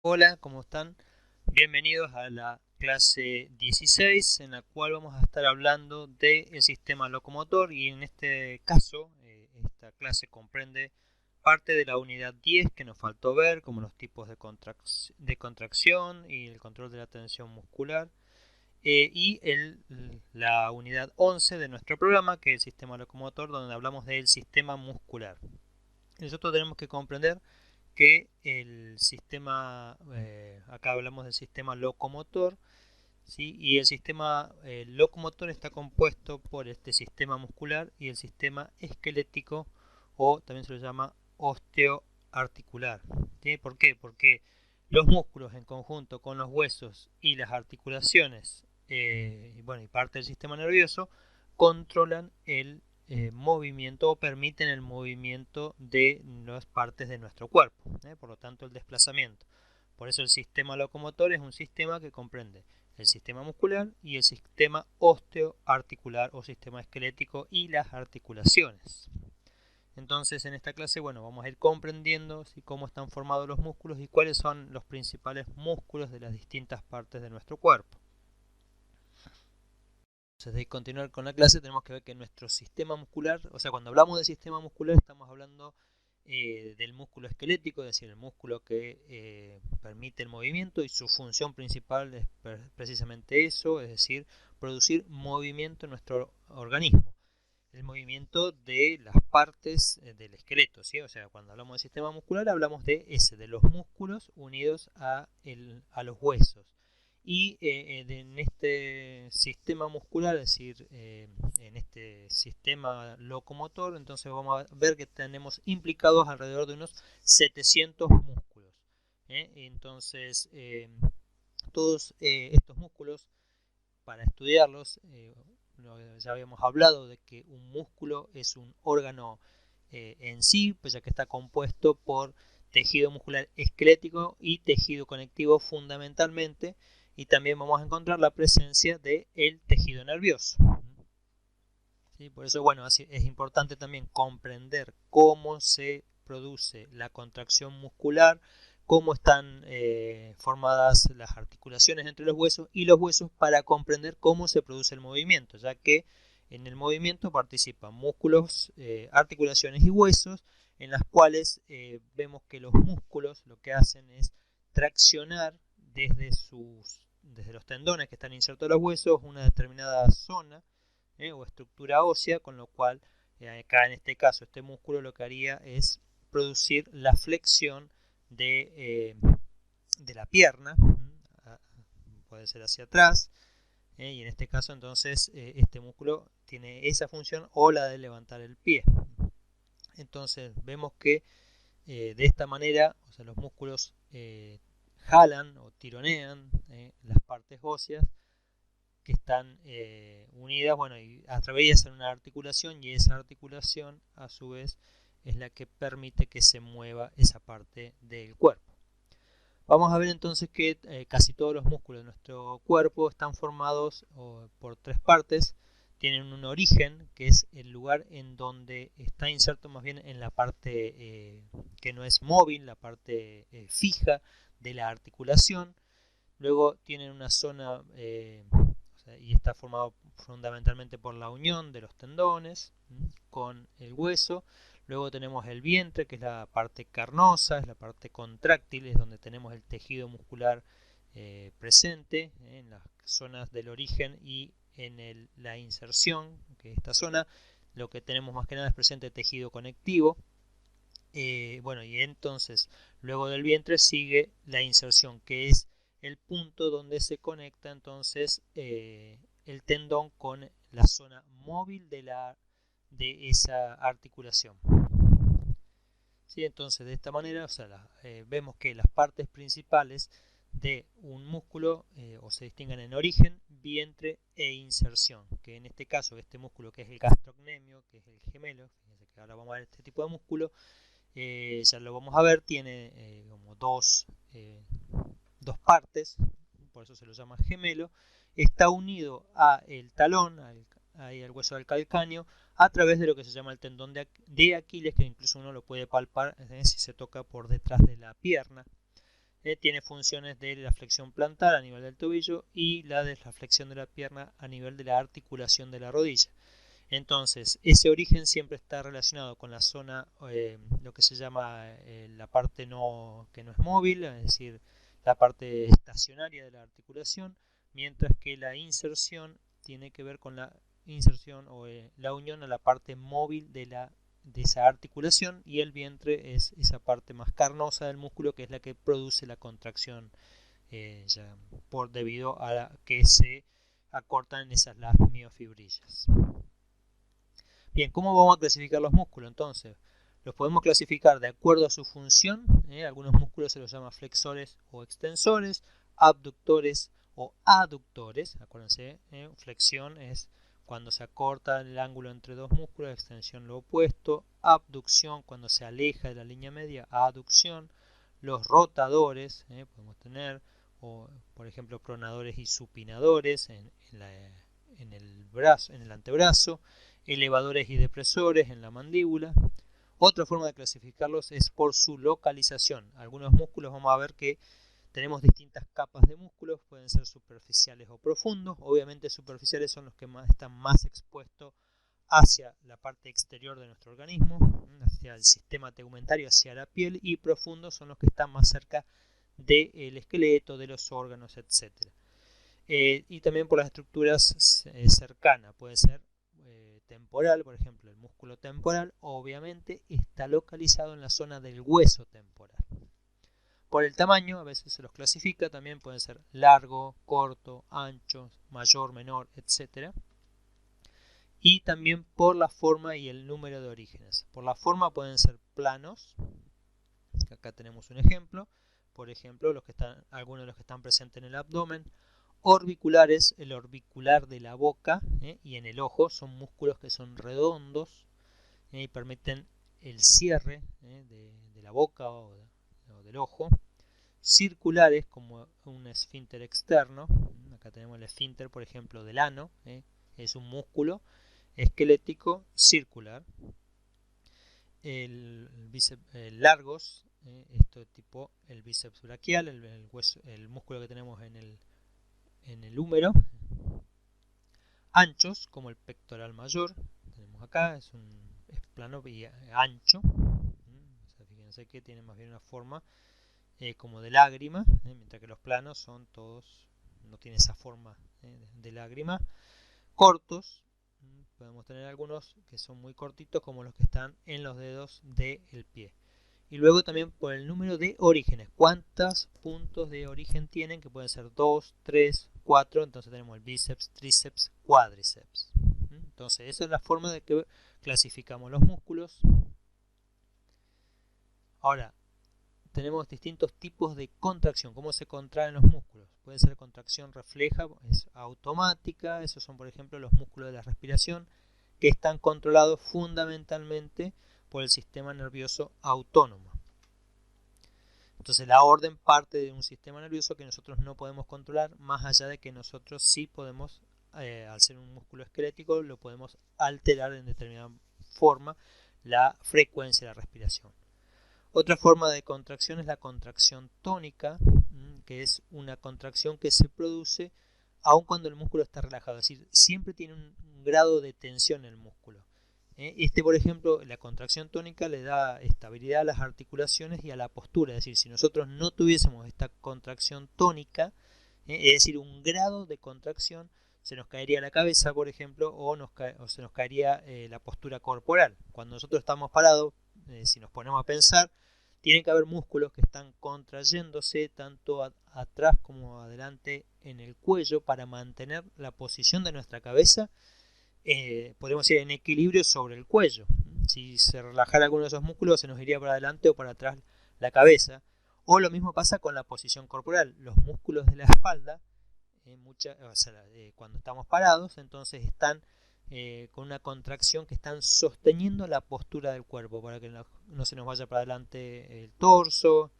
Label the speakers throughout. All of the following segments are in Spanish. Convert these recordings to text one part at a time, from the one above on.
Speaker 1: Hola, ¿cómo están? Bienvenidos a la clase 16 en la cual vamos a estar hablando del sistema locomotor y en este caso esta clase comprende parte de la unidad 10 que nos faltó ver, como los tipos de contracción y el control de la tensión muscular y la unidad 11 de nuestro programa, que es el sistema locomotor, donde hablamos del sistema muscular. Nosotros tenemos que comprender que el sistema, acá hablamos del sistema locomotor, ¿sí? Y el sistema locomotor está compuesto por este sistema muscular y el sistema esquelético, o también se lo llama osteoarticular. ¿Sí? ¿Por qué? Porque los músculos en conjunto con los huesos y las articulaciones, y parte del sistema nervioso, controlan el movimiento o permiten el movimiento de las partes de nuestro cuerpo, por lo tanto el desplazamiento. Por eso el sistema locomotor es un sistema que comprende el sistema muscular y el sistema osteoarticular o sistema esquelético y las articulaciones. Entonces en esta clase vamos a ir comprendiendo cómo están formados los músculos y cuáles son los principales músculos de las distintas partes de nuestro cuerpo. Antes de continuar con la clase tenemos que ver que nuestro sistema muscular, o sea, cuando hablamos de sistema muscular estamos hablando del músculo esquelético, es decir, el músculo que permite el movimiento, y su función principal es precisamente eso, es decir, producir movimiento en nuestro organismo. El movimiento de las partes del esqueleto, ¿sí? O sea, cuando hablamos de sistema muscular hablamos de los músculos unidos a los huesos. Y en este sistema muscular, es decir, en este sistema locomotor, entonces vamos a ver que tenemos implicados alrededor de unos 700 músculos. Entonces, todos estos músculos, para estudiarlos, ya habíamos hablado de que un músculo es un órgano en sí, pues ya que está compuesto por tejido muscular esquelético y tejido conectivo fundamentalmente, y también vamos a encontrar la presencia del tejido nervioso. ¿Sí? Por eso, es importante también comprender cómo se produce la contracción muscular, cómo están formadas las articulaciones entre los huesos y los huesos, para comprender cómo se produce el movimiento, ya que en el movimiento participan músculos, articulaciones y huesos, en las cuales vemos que los músculos lo que hacen es traccionar desde los tendones que están insertos en los huesos una determinada zona o estructura ósea, con lo cual acá en este caso este músculo lo que haría es producir la flexión de la pierna, puede ser hacia atrás, y en este caso entonces este músculo tiene esa función, o la de levantar el pie. Entonces vemos que de esta manera, o sea, los músculos jalan o tironean las partes óseas que están unidas, y a través de hacer una articulación, y esa articulación a su vez es la que permite que se mueva esa parte del cuerpo. Vamos a ver entonces que casi todos los músculos de nuestro cuerpo están formados por tres partes. Tienen un origen, que es el lugar en donde está inserto, más bien en la parte que no es móvil, la parte fija de la articulación. Luego tienen una zona, y está formado fundamentalmente por la unión de los tendones con el hueso. Luego tenemos el vientre, que es la parte carnosa, es la parte contráctil, es donde tenemos el tejido muscular presente en las zonas del origen y en la inserción, que es esta zona. Lo que tenemos más que nada es presente tejido conectivo. Y entonces luego del vientre sigue la inserción, que es el punto donde se conecta entonces el tendón con la zona móvil de esa articulación. ¿Sí? Entonces de esta manera, vemos que las partes principales de un músculo se distinguen en origen, vientre e inserción, que en este caso este músculo, que es el gastrocnemio, que es el gemelo, fíjense que ahora vamos a ver este tipo de músculo, ya lo vamos a ver, tiene como dos partes, por eso se lo llama gemelo. Está unido al talón, al hueso del calcáneo, a través de lo que se llama el tendón de Aquiles, que incluso uno lo puede palpar si se toca por detrás de la pierna. tiene funciones de la flexión plantar a nivel del tobillo y la de la flexión de la pierna a nivel de la articulación de la rodilla. Entonces, ese origen siempre está relacionado con la zona, lo que se llama la parte que no es móvil, es decir, la parte estacionaria de la articulación, mientras que la inserción tiene que ver con la inserción o la unión a la parte móvil de esa articulación, y el vientre es esa parte más carnosa del músculo que es la que produce la contracción debido a que se acortan las miofibrillas. Bien, ¿cómo vamos a clasificar los músculos entonces? Los podemos clasificar de acuerdo a su función. Algunos músculos se los llama flexores o extensores, abductores o aductores. Acuérdense, flexión es cuando se acorta el ángulo entre dos músculos, extensión lo opuesto, abducción cuando se aleja de la línea media, aducción. Los rotadores, podemos tener, por ejemplo, pronadores y supinadores en el brazo, en el antebrazo, elevadores y depresores en la mandíbula. Otra forma de clasificarlos es por su localización. Algunos músculos vamos a ver que tenemos distintas capas de músculos, pueden ser superficiales o profundos. Obviamente superficiales son los que están más expuestos hacia la parte exterior de nuestro organismo, hacia el sistema tegumentario, hacia la piel, y profundos son los que están más cerca del esqueleto, de los órganos, etc. Y también por las estructuras cercanas, puede ser temporal, por ejemplo, el músculo temporal obviamente está localizado en la zona del hueso temporal. Por el tamaño, a veces se los clasifica, también pueden ser largo, corto, ancho, mayor, menor, etc. Y también por la forma y el número de orígenes. Por la forma pueden ser planos, acá tenemos un ejemplo, por ejemplo, algunos de los que están presentes en el abdomen. Orbiculares, el orbicular de la boca y en el ojo, son músculos que son redondos y permiten el cierre de la boca o del ojo. Circulares, como un esfínter externo, acá tenemos el esfínter, por ejemplo, del ano, es un músculo esquelético circular. Largos, esto tipo el bíceps braquial, el músculo que tenemos en el húmero. Anchos, como el pectoral mayor, tenemos acá, es plano y ancho. O sea, fíjense que tiene más bien una forma como de lágrima, mientras que los planos son todos, no tienen esa forma de lágrima. Cortos, podemos tener algunos que son muy cortitos, como los que están en los dedos del pie. Y luego también por el número de orígenes, cuántos puntos de origen tienen, que pueden ser 2, 3, 4, entonces tenemos el bíceps, tríceps, cuádriceps. Entonces esa es la forma de que clasificamos los músculos. Ahora, tenemos distintos tipos de contracción, cómo se contraen los músculos. Puede ser contracción refleja, es automática, esos son por ejemplo los músculos de la respiración, que están controlados fundamentalmente por el sistema nervioso autónomo. Entonces la orden parte de un sistema nervioso que nosotros no podemos controlar, más allá de que nosotros sí podemos, al ser un músculo esquelético, lo podemos alterar en determinada forma la frecuencia de la respiración. Otra forma de contracción es la contracción tónica, que es una contracción que se produce aun cuando el músculo está relajado, es decir, siempre tiene un grado de tensión en el músculo. Por ejemplo, la contracción tónica le da estabilidad a las articulaciones y a la postura, es decir, si nosotros no tuviésemos esta contracción tónica, es decir, un grado de contracción, se nos caería la cabeza, por ejemplo, o se nos caería la postura corporal. Cuando nosotros estamos parados, si nos ponemos a pensar, tiene que haber músculos que están contrayéndose tanto atrás como adelante en el cuello para mantener la posición de nuestra cabeza, podemos decir, en equilibrio sobre el cuello. Si se relajara alguno de esos músculos, se nos iría para adelante o para atrás la cabeza. O lo mismo pasa con la posición corporal. Los músculos de la espalda, cuando estamos parados, entonces están con una contracción que están sosteniendo la postura del cuerpo para que no se nos vaya para adelante el torso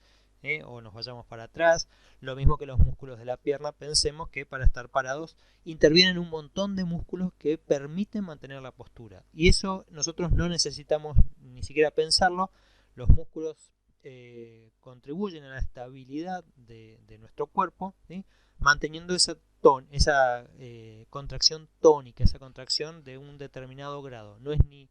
Speaker 1: o nos vayamos para atrás. Lo mismo que los músculos de la pierna, pensemos que para estar parados intervienen un montón de músculos que permiten mantener la postura, y eso nosotros no necesitamos ni siquiera pensarlo. Los músculos contribuyen a la estabilidad de nuestro cuerpo, ¿sí? Manteniendo esa contracción tónica, esa contracción de un determinado grado. No es ni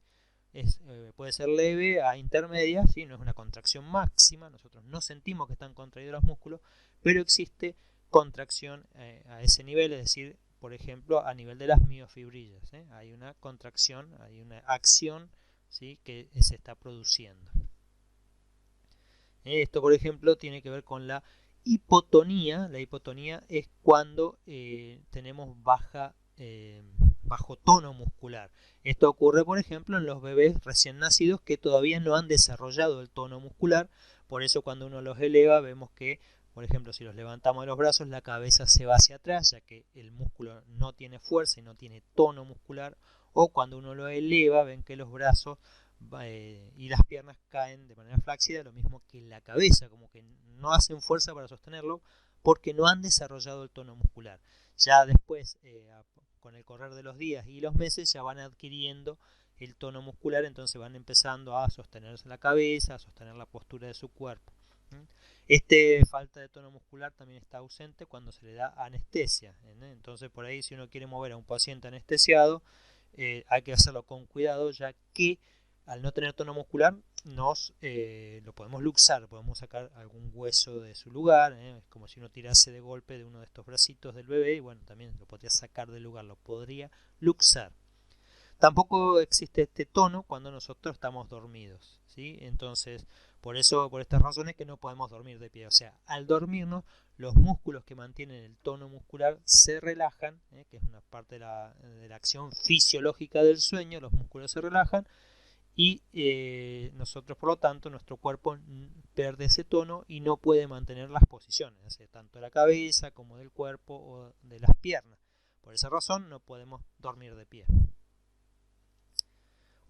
Speaker 1: puede ser leve a intermedia, ¿sí? No es una contracción máxima, nosotros no sentimos que están contraídos los músculos, pero existe contracción a ese nivel, es decir, por ejemplo, a nivel de las miofibrillas, ¿eh? Hay una contracción, hay una acción, ¿sí? Que se está produciendo. Esto, por ejemplo, tiene que ver con la hipotonía. La hipotonía es cuando tenemos bajo tono muscular. Esto ocurre, por ejemplo, en los bebés recién nacidos que todavía no han desarrollado el tono muscular. Por eso cuando uno los eleva vemos que, por ejemplo, si los levantamos de los brazos, la cabeza se va hacia atrás, ya que el músculo no tiene fuerza y no tiene tono muscular. O cuando uno lo eleva, ven que los brazos y las piernas caen de manera flácida, lo mismo que la cabeza, como que no hacen fuerza para sostenerlo porque no han desarrollado el tono muscular. Ya después, con el correr de los días y los meses, ya van adquiriendo el tono muscular, entonces van empezando a sostenerse la cabeza, a sostener la postura de su cuerpo. Este falta de tono muscular también está ausente cuando se le da anestesia. Entonces por ahí si uno quiere mover a un paciente anestesiado, hay que hacerlo con cuidado, ya que al no tener tono muscular lo podemos luxar, podemos sacar algún hueso de su lugar, es como si uno tirase de golpe de uno de estos bracitos del bebé y bueno, también lo podría sacar del lugar, lo podría luxar. Tampoco existe este tono cuando nosotros estamos dormidos, ¿sí? Entonces, por estas razones que no podemos dormir de pie. O sea, al dormirnos, los músculos que mantienen el tono muscular se relajan, que es una parte de la acción fisiológica del sueño, los músculos se relajan y nosotros, por lo tanto, nuestro cuerpo pierde ese tono y no puede mantener las posiciones, tanto de la cabeza como del cuerpo o de las piernas. Por esa razón no podemos dormir de pie.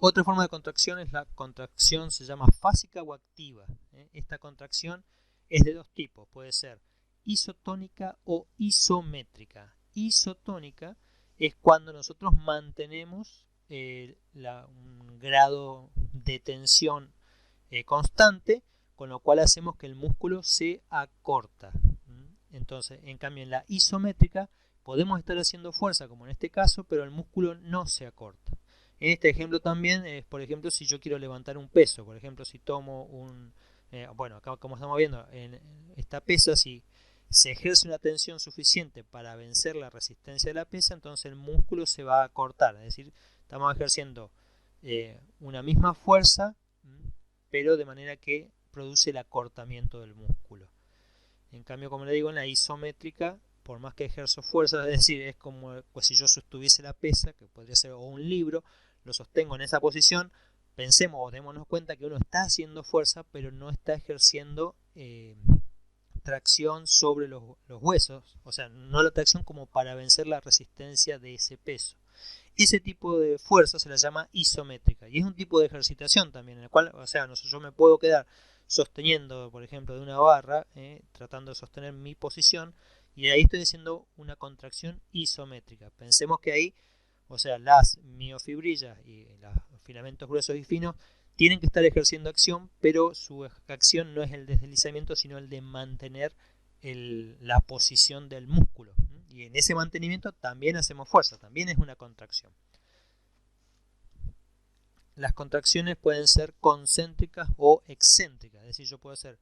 Speaker 1: Otra forma de contracción es la contracción, se llama fásica o activa. Esta contracción es de dos tipos, puede ser isotónica o isométrica. Isotónica es cuando nosotros mantenemos un grado de tensión constante, con lo cual hacemos que el músculo se acorta. Entonces, en cambio, en la isométrica podemos estar haciendo fuerza, como en este caso, pero el músculo no se acorta. En este ejemplo también es, por ejemplo, si yo quiero levantar un peso, por ejemplo, si tomo bueno, acá como estamos viendo, en esta pesa, si se ejerce una tensión suficiente para vencer la resistencia de la pesa, entonces el músculo se va a cortar, es decir, estamos ejerciendo una misma fuerza, pero de manera que produce el acortamiento del músculo. En cambio, como le digo, en la isométrica, por más que ejerzo fuerza, es decir, es como pues, si yo sostuviese la pesa, que podría ser o un libro, lo sostengo en esa posición, pensemos o démonos cuenta que uno está haciendo fuerza, pero no está ejerciendo tracción sobre los huesos, o sea, no la tracción como para vencer la resistencia de ese peso. Ese tipo de fuerza se la llama isométrica y es un tipo de ejercitación también, en el cual, o sea, yo me puedo quedar sosteniendo, por ejemplo, de una barra, tratando de sostener mi posición, y ahí estoy haciendo una contracción isométrica. Pensemos que ahí, o sea, las miofibrillas y los filamentos gruesos y finos tienen que estar ejerciendo acción, pero su acción no es el deslizamiento, sino el de mantener la posición del músculo. Y en ese mantenimiento también hacemos fuerza, también es una contracción. Las contracciones pueden ser concéntricas o excéntricas, es decir, yo puedo hacer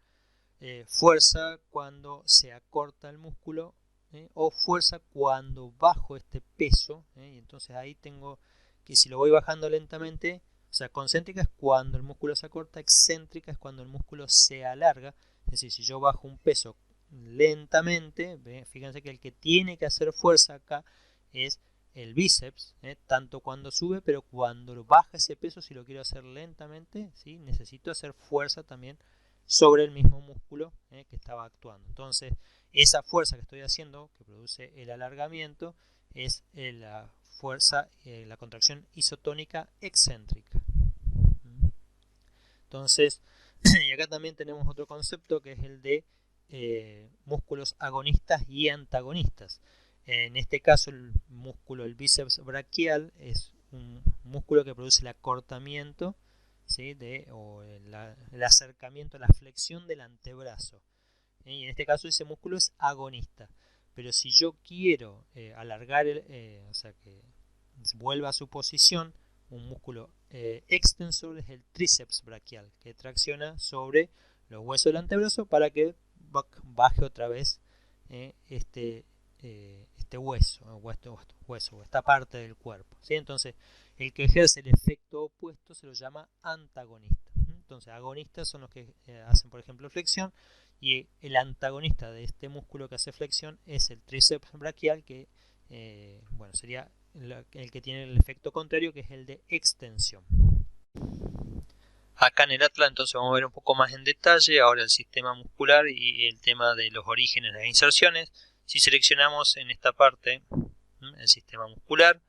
Speaker 1: fuerza cuando se acorta el músculo o fuerza cuando bajo este peso, y entonces ahí tengo que si lo voy bajando lentamente, o sea, concéntrica es cuando el músculo se acorta, excéntrica es cuando el músculo se alarga, es decir, si yo bajo un peso lentamente, fíjense que el que tiene que hacer fuerza acá es el bíceps, tanto cuando sube, pero cuando baja ese peso, si lo quiero hacer lentamente, ¿sí? Necesito hacer fuerza también sobre el mismo músculo que estaba actuando. Entonces, esa fuerza que estoy haciendo, que produce el alargamiento, es la fuerza, la contracción isotónica excéntrica. Entonces, y acá también tenemos otro concepto que es el de músculos agonistas y antagonistas. En este caso, el músculo, el bíceps braquial, es un músculo que produce el acortamiento ¿sí? O el acercamiento, la flexión del antebrazo. Y en este caso ese músculo es agonista. Pero si yo quiero alargar, o sea que vuelva a su posición, un músculo extensor es el tríceps braquial, que tracciona sobre los huesos del antebrazo para que baje otra vez este hueso, o esta parte del cuerpo, ¿sí? Entonces, el que ejerce el efecto opuesto se lo llama antagonista. Entonces, agonistas son los que hacen, por ejemplo, flexión, y el antagonista de este músculo que hace flexión es el tríceps braquial, que bueno, sería el que tiene el efecto contrario, que es el de extensión. Acá en el atlas entonces vamos a ver un poco más en detalle ahora el sistema muscular y el tema de los orígenes de las inserciones. Si seleccionamos en esta parte el sistema muscular,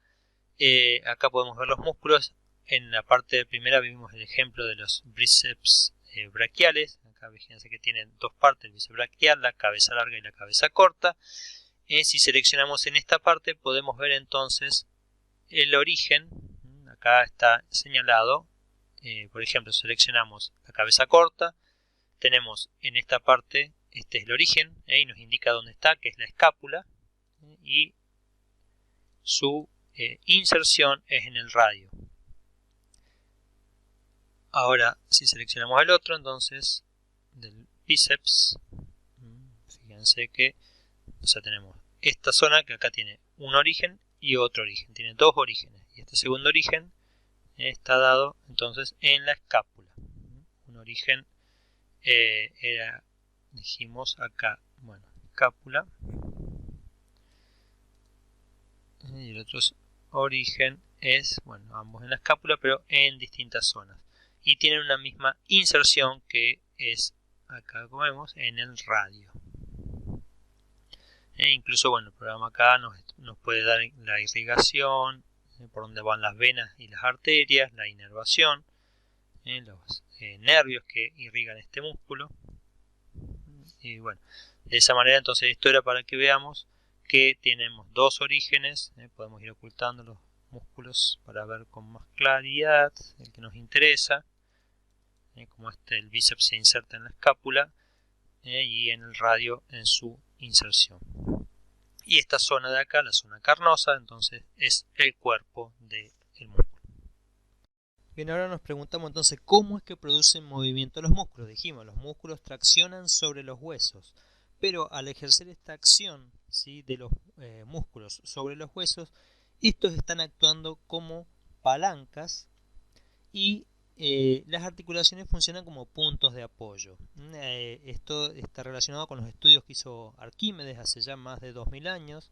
Speaker 1: acá podemos ver los músculos. En la parte primera vimos el ejemplo de los bíceps braquiales. Acá fíjense que tienen dos partes, el bíceps braquial, la cabeza larga y la cabeza corta. Si seleccionamos en esta parte podemos ver entonces el origen. Acá está señalado. Por ejemplo, seleccionamos la cabeza corta, tenemos en esta parte, este es el origen, y nos indica dónde está, que es la escápula, y su inserción es en el radio. Ahora, si seleccionamos el otro, entonces, del bíceps, fíjense que tenemos esta zona que acá tiene un origen y otro origen, tiene dos orígenes, y este segundo origen está dado entonces en la escápula. Un origen era, dijimos acá, bueno, escápula, y el otro origen es, bueno, ambos en la escápula, pero en distintas zonas, y tienen una misma inserción que es acá, como vemos, en el radio. Incluso, bueno, el programa acá nos puede dar la irrigación, por donde van las venas y las arterias, la inervación, los nervios que irrigan este músculo. Y bueno, de esa manera entonces esto era para que veamos que tenemos dos orígenes. Podemos ir ocultando los músculos para ver con más claridad el que nos interesa, como el bíceps se inserta en la escápula y en el radio en su inserción. Y esta zona de acá, la zona carnosa, entonces es el cuerpo del músculo. Bien, ahora nos preguntamos entonces cómo es que producen movimiento los músculos. Dijimos, los músculos traccionan sobre los huesos, pero al ejercer esta acción, ¿sí?, de los músculos sobre los huesos, estos están actuando como palancas y las articulaciones funcionan como puntos de apoyo. Esto está relacionado con los estudios que hizo Arquímedes hace ya más de 2000 años,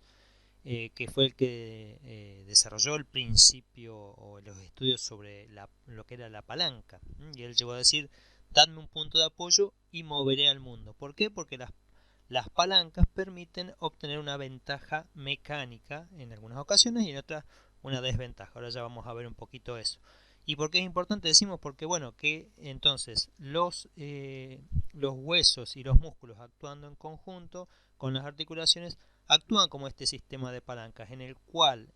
Speaker 1: que fue el que desarrolló el principio o los estudios sobre lo que era la palanca. Y él llegó a decir, dadme un punto de apoyo y moveré al mundo. ¿Por qué? Porque las palancas permiten obtener una ventaja mecánica en algunas ocasiones y en otras una desventaja. Ahora ya vamos a ver un poquito eso. ¿Y por qué es importante? Decimos porque, bueno, que entonces los huesos y los músculos actuando en conjunto con las articulaciones actúan como este sistema de palancas en el cual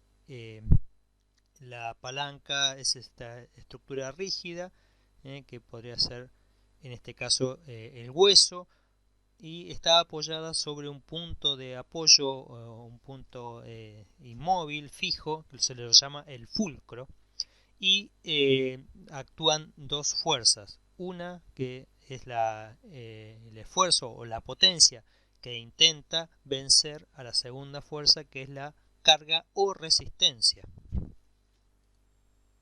Speaker 1: la palanca es esta estructura rígida que podría ser en este caso el hueso, y está apoyada sobre un punto de apoyo, un punto inmóvil, fijo, que se le llama el fulcro, y actúan dos fuerzas, una que es el esfuerzo o la potencia que intenta vencer a la segunda fuerza, que es la carga o resistencia.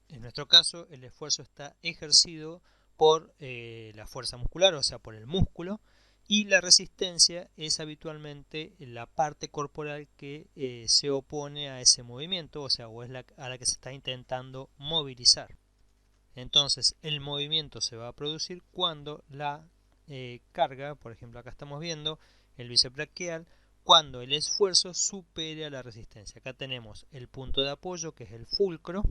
Speaker 1: En nuestro caso, el esfuerzo está ejercido por la fuerza muscular, o sea, por el músculo, y la resistencia es habitualmente la parte corporal que se opone a ese movimiento, o sea, o es a la que se está intentando movilizar. Entonces, el movimiento se va a producir cuando la carga, por ejemplo, acá estamos viendo el bíceps braquial, cuando el esfuerzo supere a la resistencia. Acá tenemos el punto de apoyo, que es el fulcro,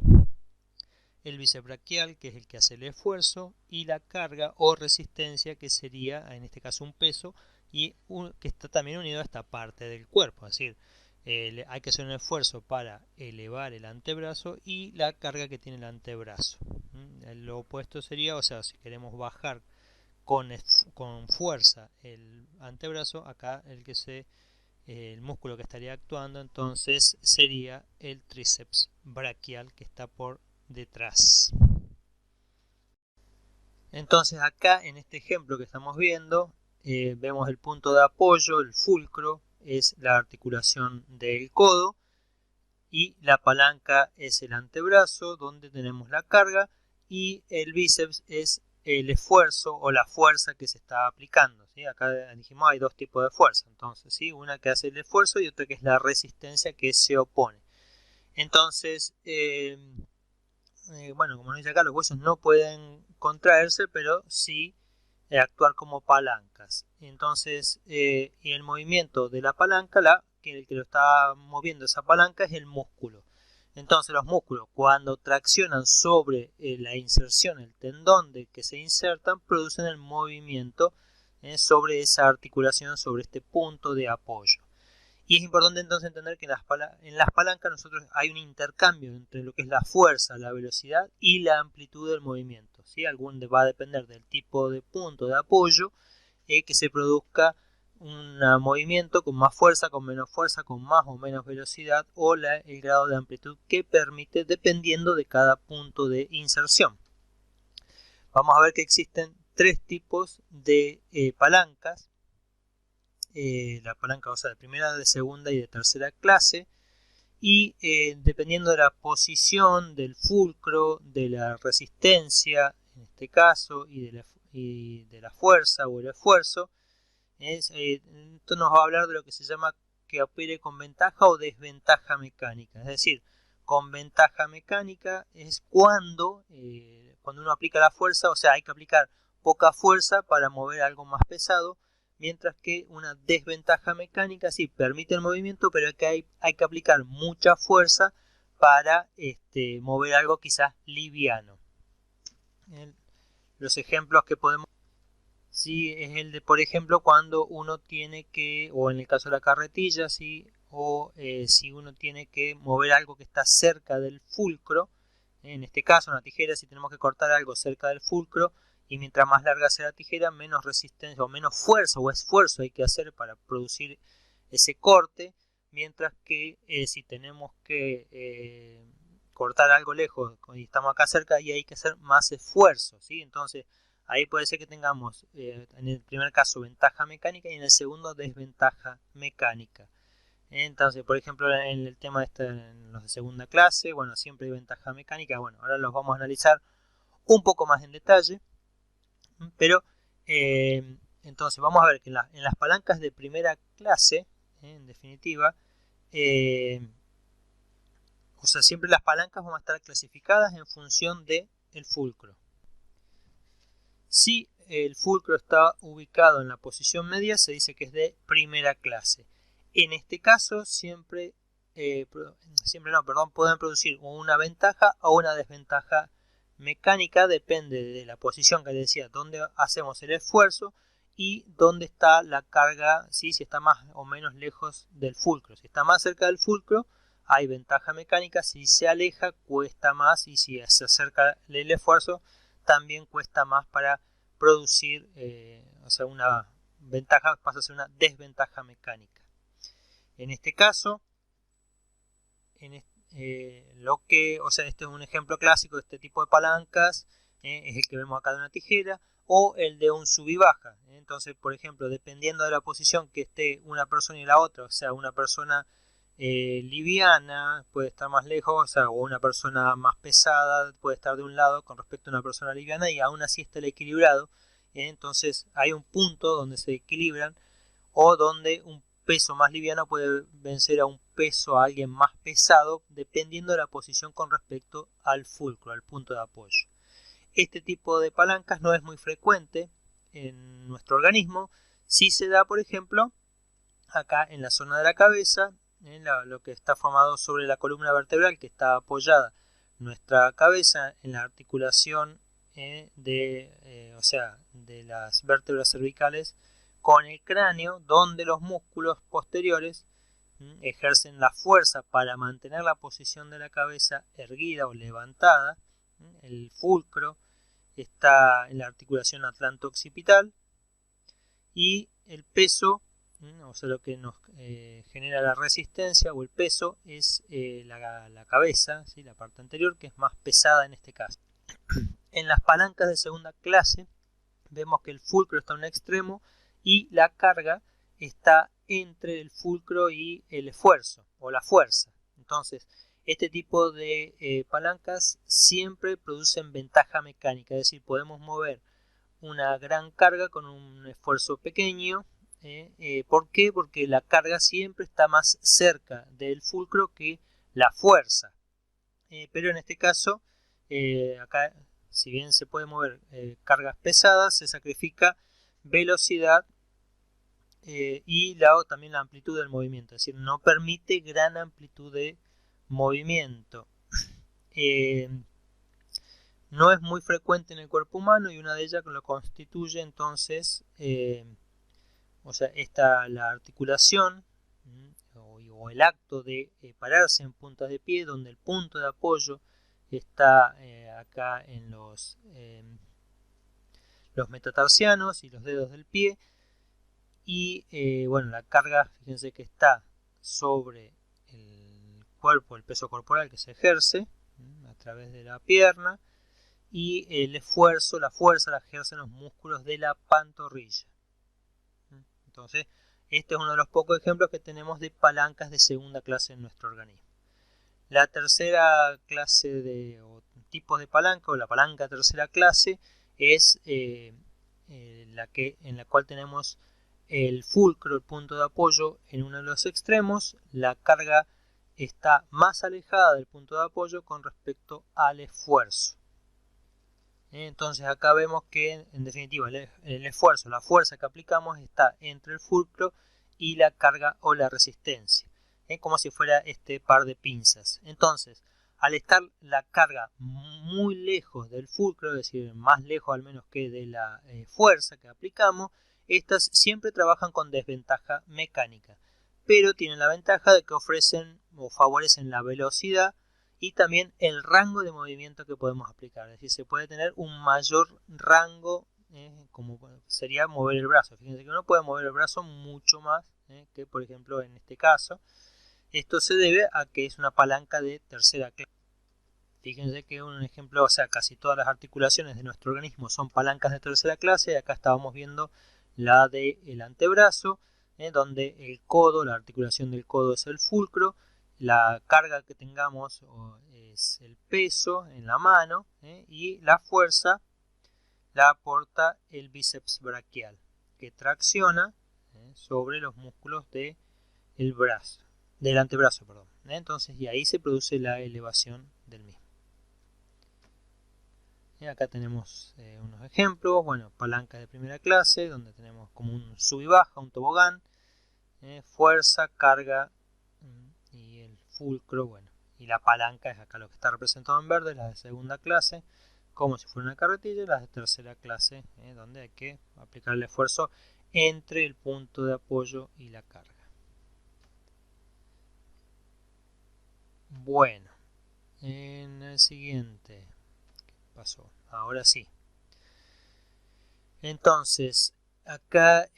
Speaker 1: el bíceps braquial, que es el que hace el esfuerzo, y la carga o resistencia, que sería en este caso un peso, y que está también unido a esta parte del cuerpo. Es decir, hay que hacer un esfuerzo para elevar el antebrazo y la carga que tiene el antebrazo. Lo opuesto sería, o sea, si queremos bajar con fuerza el antebrazo, acá el músculo que estaría actuando entonces sería el tríceps braquial que está por detrás. Entonces acá en este ejemplo que estamos viendo vemos el punto de apoyo, el fulcro es la articulación del codo y la palanca es el antebrazo donde tenemos la carga y el bíceps es el esfuerzo o la fuerza que se está aplicando, ¿sí? Acá dijimos hay dos tipos de fuerza, entonces, ¿sí? Una que hace el esfuerzo y otra que es la resistencia que se opone. Entonces, bueno, como nos dice acá, los huesos no pueden contraerse, pero sí actuar como palancas. Entonces, y el movimiento de la palanca, el que lo está moviendo esa palanca es el músculo. Entonces los músculos cuando traccionan sobre la inserción, el tendón de que se insertan, producen el movimiento sobre esa articulación, sobre este punto de apoyo. Y es importante entonces entender que en las palancas nosotros hay un intercambio entre lo que es la fuerza, la velocidad y la amplitud del movimiento, ¿sí? Va a depender del tipo de punto de apoyo que se produzca un movimiento con más fuerza, con menos fuerza, con más o menos velocidad o el grado de amplitud que permite dependiendo de cada punto de inserción. Vamos a ver que existen tres tipos de palancas. La palanca, o sea, de primera, de segunda y de tercera clase, y dependiendo de la posición del fulcro, de la resistencia en este caso y de la fuerza o el esfuerzo, esto nos va a hablar de lo que se llama que opere con ventaja o desventaja mecánica. Es decir, con ventaja mecánica es cuando uno aplica la fuerza, o sea, hay que aplicar poca fuerza para mover algo más pesado, mientras que una desventaja mecánica sí permite el movimiento, pero hay que aplicar mucha fuerza para mover algo quizás liviano. Los ejemplos que podemos sí es el de, por ejemplo, cuando uno tiene que, o en el caso de la carretilla, sí, o si uno tiene que mover algo que está cerca del fulcro, en este caso una tijera, si tenemos que cortar algo cerca del fulcro, y mientras más larga sea la tijera, menos resistencia o menos fuerza o esfuerzo hay que hacer para producir ese corte, mientras que si tenemos que cortar algo lejos y estamos acá cerca, y hay que hacer más esfuerzo, ¿sí? Entonces, ahí puede ser que tengamos en el primer caso ventaja mecánica y en el segundo desventaja mecánica. Entonces, por ejemplo, en el tema en los de segunda clase, bueno, siempre hay ventaja mecánica. Bueno, ahora los vamos a analizar un poco más en detalle. Pero, entonces, vamos a ver que en las palancas de primera clase, en definitiva, o sea, siempre las palancas van a estar clasificadas en función del fulcro. Si el fulcro está ubicado en la posición media, se dice que es de primera clase. En este caso, pueden producir una ventaja o una desventaja mecánica, depende de la posición que les decía, donde hacemos el esfuerzo y dónde está la carga, ¿sí? Si está más o menos lejos del fulcro. Si está más cerca del fulcro, hay ventaja mecánica. Si se aleja, cuesta más, y si se acerca el esfuerzo, también cuesta más para producir, o sea, una ventaja pasa a ser una desventaja mecánica. En este caso, este es un ejemplo clásico de este tipo de palancas, es el que vemos acá de una tijera, o el de un sub y baja. Entonces, por ejemplo, dependiendo de la posición que esté una persona y la otra, o sea, una persona liviana puede estar más lejos, o sea, o una persona más pesada puede estar de un lado con respecto a una persona liviana, y aún así está el equilibrado. Entonces hay un punto donde se equilibran, o donde un peso más liviano puede vencer a un peso, a alguien más pesado, dependiendo de la posición con respecto al fulcro, al punto de apoyo. Este tipo de palancas no es muy frecuente en nuestro organismo. Sí se da, por ejemplo, acá en la zona de la cabeza, lo que está formado sobre la columna vertebral, que está apoyada nuestra cabeza en la articulación o sea, de las vértebras cervicales con el cráneo, donde los músculos posteriores ejercen la fuerza para mantener la posición de la cabeza erguida o levantada. El fulcro está en la articulación atlanto-occipital y el peso, o sea, lo que nos genera la resistencia o el peso es la cabeza, ¿sí? La parte anterior, que es más pesada en este caso. En las palancas de segunda clase vemos que el fulcro está en un extremo y la carga está entre el fulcro y el esfuerzo o la fuerza. Entonces, este tipo de palancas siempre producen ventaja mecánica, es decir, podemos mover una gran carga con un esfuerzo pequeño. ¿Por qué? Porque la carga siempre está más cerca del fulcro que la fuerza. Pero en este caso, acá, si bien se puede mover cargas pesadas, se sacrifica velocidad y también la amplitud del movimiento, es decir, no permite gran amplitud de movimiento. No es muy frecuente en el cuerpo humano y una de ellas lo constituye entonces, o sea, la articulación o el acto de pararse en puntas de pie, donde el punto de apoyo está acá en los metatarsianos y los dedos del pie. Y bueno, la carga, fíjense que está sobre el cuerpo, el peso corporal que se ejerce a través de la pierna, y el esfuerzo, la fuerza la ejercen los músculos de la pantorrilla. Entonces, este es uno de los pocos ejemplos que tenemos de palancas de segunda clase en nuestro organismo. La tercera clase o tipos de palanca, o la palanca tercera clase, es en la cual tenemos el fulcro, el punto de apoyo, en uno de los extremos. La carga está más alejada del punto de apoyo con respecto al esfuerzo. Entonces acá vemos que en definitiva el esfuerzo, la fuerza que aplicamos está entre el fulcro y la carga o la resistencia, como si fuera este par de pinzas. Entonces, al estar la carga muy lejos del fulcro, es decir, más lejos al menos que de la fuerza que aplicamos, estas siempre trabajan con desventaja mecánica, pero tienen la ventaja de que ofrecen o favorecen la velocidad y también el rango de movimiento que podemos aplicar. Es decir, se puede tener un mayor rango, como sería mover el brazo. Fíjense que uno puede mover el brazo mucho más que, por ejemplo, en este caso. Esto se debe a que es una palanca de tercera clase. Fíjense que un ejemplo, o sea, casi todas las articulaciones de nuestro organismo son palancas de tercera clase. Acá estábamos viendo la del antebrazo, donde el codo, la articulación del codo es el fulcro. La carga que tengamos es el peso en la mano, y la fuerza la aporta el bíceps braquial, que tracciona sobre los músculos del antebrazo. Entonces, y ahí se produce la elevación del mismo. Y acá tenemos unos ejemplos. Bueno, palanca de primera clase, donde tenemos como un sub y baja, un tobogán, fuerza, carga y el fulcro, bueno, y la palanca es acá lo que está representado en verde, las de segunda clase, como si fuera una carretilla, y las de tercera clase, donde hay que aplicar el esfuerzo entre el punto de apoyo y la carga. Bueno, en el siguiente, ¿qué pasó? Ahora sí. Entonces, acá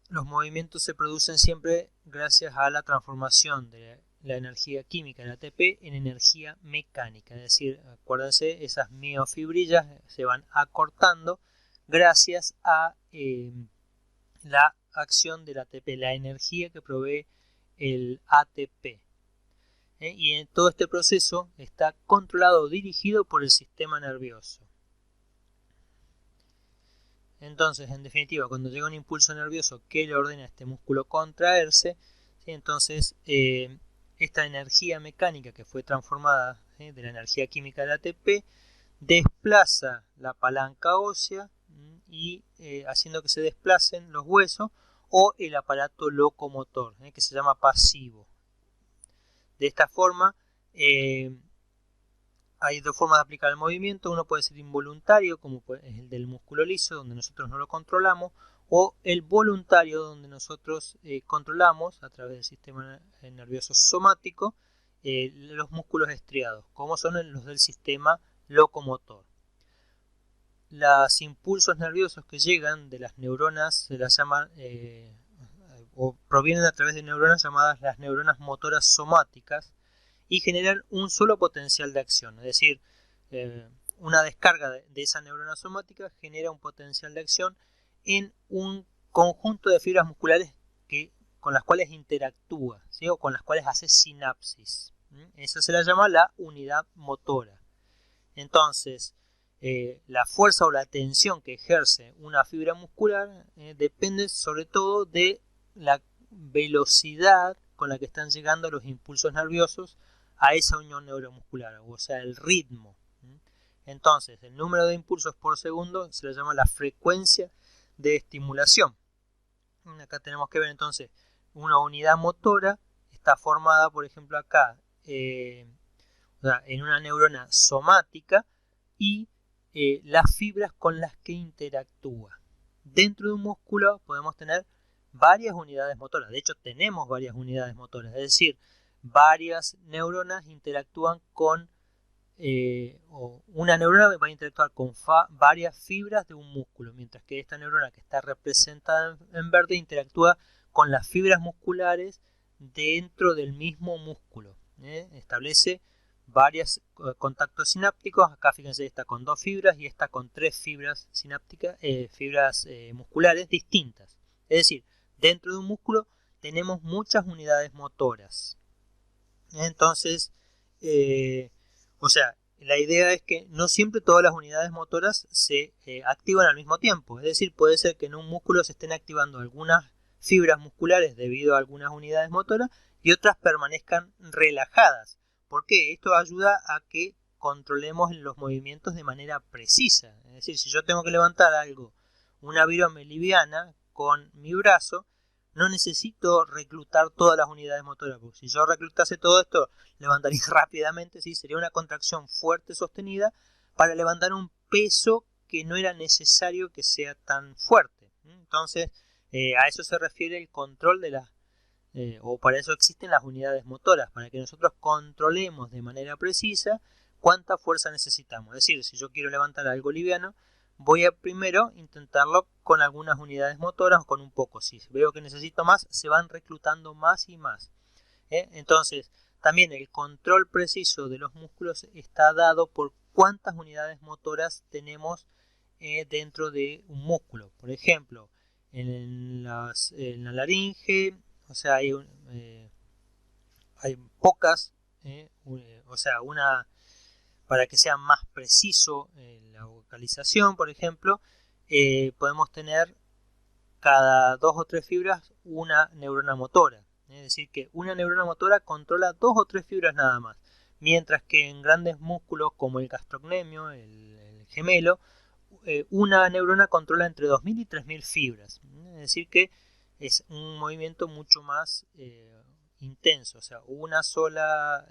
Speaker 1: los movimientos se producen siempre gracias a la transformación de la energía química del ATP en energía mecánica. Es decir, acuérdense, esas miofibrillas se van acortando gracias a la acción del ATP, la energía que provee el ATP. Y en todo este proceso está controlado o dirigido por el sistema nervioso. Entonces, en definitiva, cuando llega un impulso nervioso que le ordena a este músculo contraerse, ¿sí? Entonces esta energía mecánica que fue transformada de la energía química del ATP desplaza la palanca ósea y haciendo que se desplacen los huesos o el aparato locomotor, que se llama pasivo. De esta forma, hay dos formas de aplicar el movimiento. Uno puede ser involuntario, como es el del músculo liso, donde nosotros no lo controlamos, o el voluntario, donde nosotros controlamos a través del sistema nervioso somático los músculos estriados, como son los del sistema locomotor. Los impulsos nerviosos que llegan de las neuronas se las llaman o provienen a través de neuronas llamadas las neuronas motoras somáticas y generan un solo potencial de acción, es decir, una descarga de esa neurona somática genera un potencial de acción en un conjunto de fibras musculares con las cuales interactúa, ¿sí? O con las cuales hace sinapsis. Esa se la llama la unidad motora. Entonces, la fuerza o la tensión que ejerce una fibra muscular depende sobre todo de la velocidad con la que están llegando los impulsos nerviosos a esa unión neuromuscular, o sea, el ritmo. Entonces, el número de impulsos por segundo se le llama la frecuencia de estimulación. Acá tenemos que ver entonces una unidad motora, está formada, por ejemplo, acá en una neurona somática y las fibras con las que interactúa. Dentro de un músculo podemos tener varias unidades motoras, de hecho tenemos varias unidades motoras, es decir, varias neuronas interactúan con una neurona va a interactuar con varias fibras de un músculo, mientras que esta neurona que está representada en verde interactúa con las fibras musculares dentro del mismo músculo. Establece varios contactos sinápticos. Acá fíjense, esta con 2 fibras y esta con 3 fibras sinápticas, fibras musculares distintas. Es decir, dentro de un músculo tenemos muchas unidades motoras. Entonces, o sea, la idea es que no siempre todas las unidades motoras se activan al mismo tiempo. Es decir, puede ser que en un músculo se estén activando algunas fibras musculares debido a algunas unidades motoras y otras permanezcan relajadas. ¿Por qué? Esto ayuda a que controlemos los movimientos de manera precisa. Es decir, si yo tengo que levantar algo, una virome liviana con mi brazo, no necesito reclutar todas las unidades motoras, porque si yo reclutase todo esto, levantaría rápidamente, ¿sí? Sería una contracción fuerte sostenida para levantar un peso que no era necesario que sea tan fuerte. Entonces, a eso se refiere el control de las, o para eso existen las unidades motoras, para que nosotros controlemos de manera precisa cuánta fuerza necesitamos. Es decir, si yo quiero levantar algo liviano, voy a primero intentarlo con algunas unidades motoras o con un poco. Si veo que necesito más, se van reclutando más y más. Entonces, también el control preciso de los músculos está dado por cuántas unidades motoras tenemos dentro de un músculo. Por ejemplo, en la laringe, o sea, hay pocas, o sea, para que sea más preciso la vocalización, por ejemplo, podemos tener cada 2 o 3 fibras una neurona motora. Es decir, que una neurona motora controla 2 o 3 fibras nada más. Mientras que en grandes músculos como el gastrocnemio, el gemelo, una neurona controla entre 2000 y 3000 fibras. Es decir, que es un movimiento mucho más intenso. O sea, una sola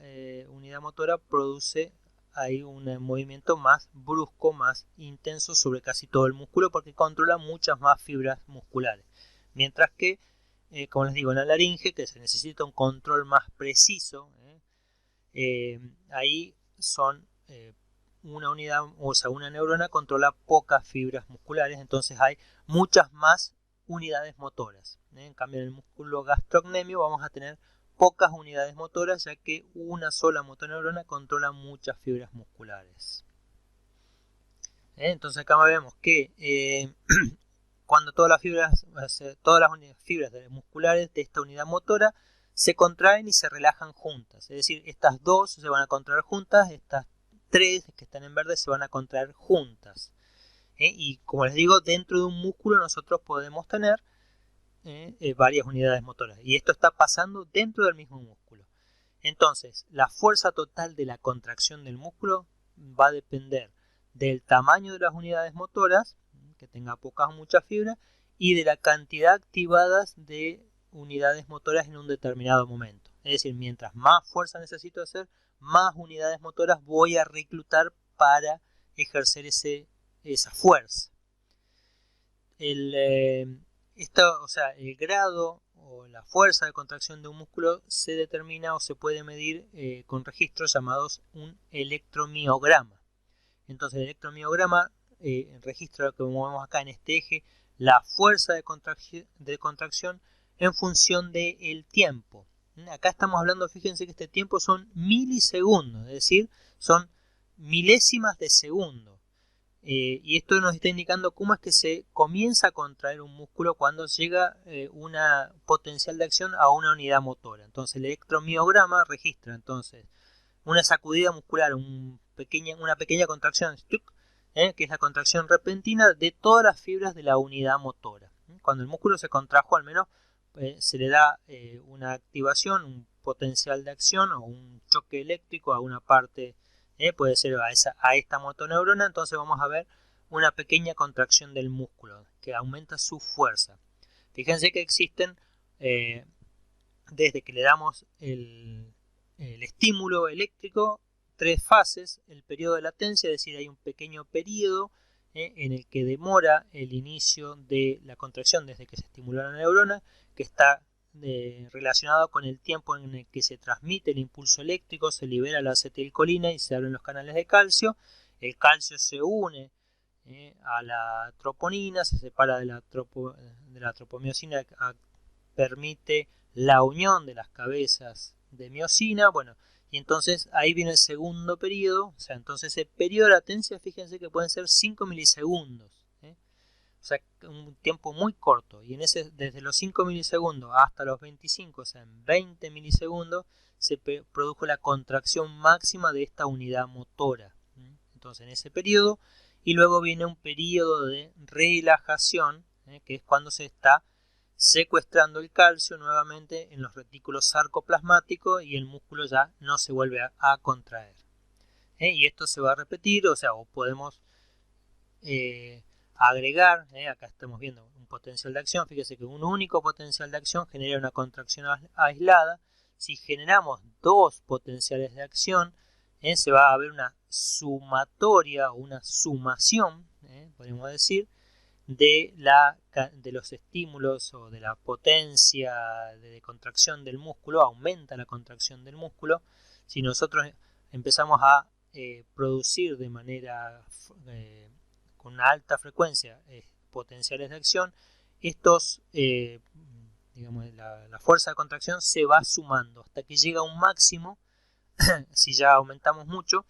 Speaker 1: unidad motora produce hay un movimiento más brusco, más intenso sobre casi todo el músculo porque controla muchas más fibras musculares. Mientras que, como les digo, en la laringe, que se necesita un control más preciso, ahí son una unidad, o sea, una neurona controla pocas fibras musculares, entonces hay muchas más unidades motoras. En cambio, en el músculo gastrocnemio vamos a tener pocas unidades motoras, ya que una sola motoneurona controla muchas fibras musculares. Entonces acá vemos que cuando todas las fibras musculares de esta unidad motora se contraen y se relajan juntas, es decir, estas dos se van a contraer juntas, estas 3 que están en verde se van a contraer juntas. Y como les digo, dentro de un músculo nosotros podemos tener varias unidades motoras y esto está pasando dentro del mismo músculo. Entonces, la fuerza total de la contracción del músculo va a depender del tamaño de las unidades motoras, que tenga pocas o muchas fibras, y de la cantidad activadas de unidades motoras en un determinado momento. Es decir, mientras más fuerza necesito hacer, más unidades motoras voy a reclutar para ejercer esa fuerza. o sea, el grado o la fuerza de contracción de un músculo se determina o se puede medir con registros llamados un electromiograma. Entonces el electromiograma registra lo que vemos acá en este eje, la fuerza de contracción en función del tiempo. Acá estamos hablando, fíjense que este tiempo son milisegundos, es decir, son milésimas de segundo. Y esto nos está indicando cómo es que se comienza a contraer un músculo cuando llega una potencial de acción a una unidad motora. Entonces el electromiograma registra entonces una sacudida muscular, una pequeña contracción, que es la contracción repentina de todas las fibras de la unidad motora. Cuando el músculo se contrajo, al menos se le da una activación, un potencial de acción o un choque eléctrico a una parte, puede ser a esta motoneurona. Entonces vamos a ver una pequeña contracción del músculo que aumenta su fuerza. Fíjense que existen, desde que le damos el estímulo eléctrico, 3 fases: el periodo de latencia, es decir, hay un pequeño periodo en el que demora el inicio de la contracción desde que se estimuló la neurona, que está relacionado con el tiempo en el que se transmite el impulso eléctrico, se libera la acetilcolina y se abren los canales de calcio. El calcio se une a la troponina, se separa de la tropomiosina, permite la unión de las cabezas de miosina. Bueno, y entonces ahí viene el segundo periodo, o sea, entonces el periodo de latencia, fíjense que pueden ser 5 milisegundos, o sea, un tiempo muy corto, y desde los 5 milisegundos hasta los 25, o sea, en 20 milisegundos, se produjo la contracción máxima de esta unidad motora. Entonces, en ese periodo, y luego viene un periodo de relajación, que es cuando se está secuestrando el calcio nuevamente en los retículos sarcoplasmáticos y el músculo ya no se vuelve a contraer. Y esto se va a repetir, o sea, o podemos agregar, acá estamos viendo un potencial de acción. Fíjese que un único potencial de acción genera una contracción aislada. Si generamos 2 potenciales de acción, se va a ver una sumatoria o una sumación, podemos decir, de los estímulos o de la potencia de contracción del músculo. Aumenta la contracción del músculo. Si nosotros empezamos a producir de manera con una alta frecuencia potenciales de acción, estos digamos, la fuerza de contracción se va sumando hasta que llega a un máximo, si ya aumentamos mucho,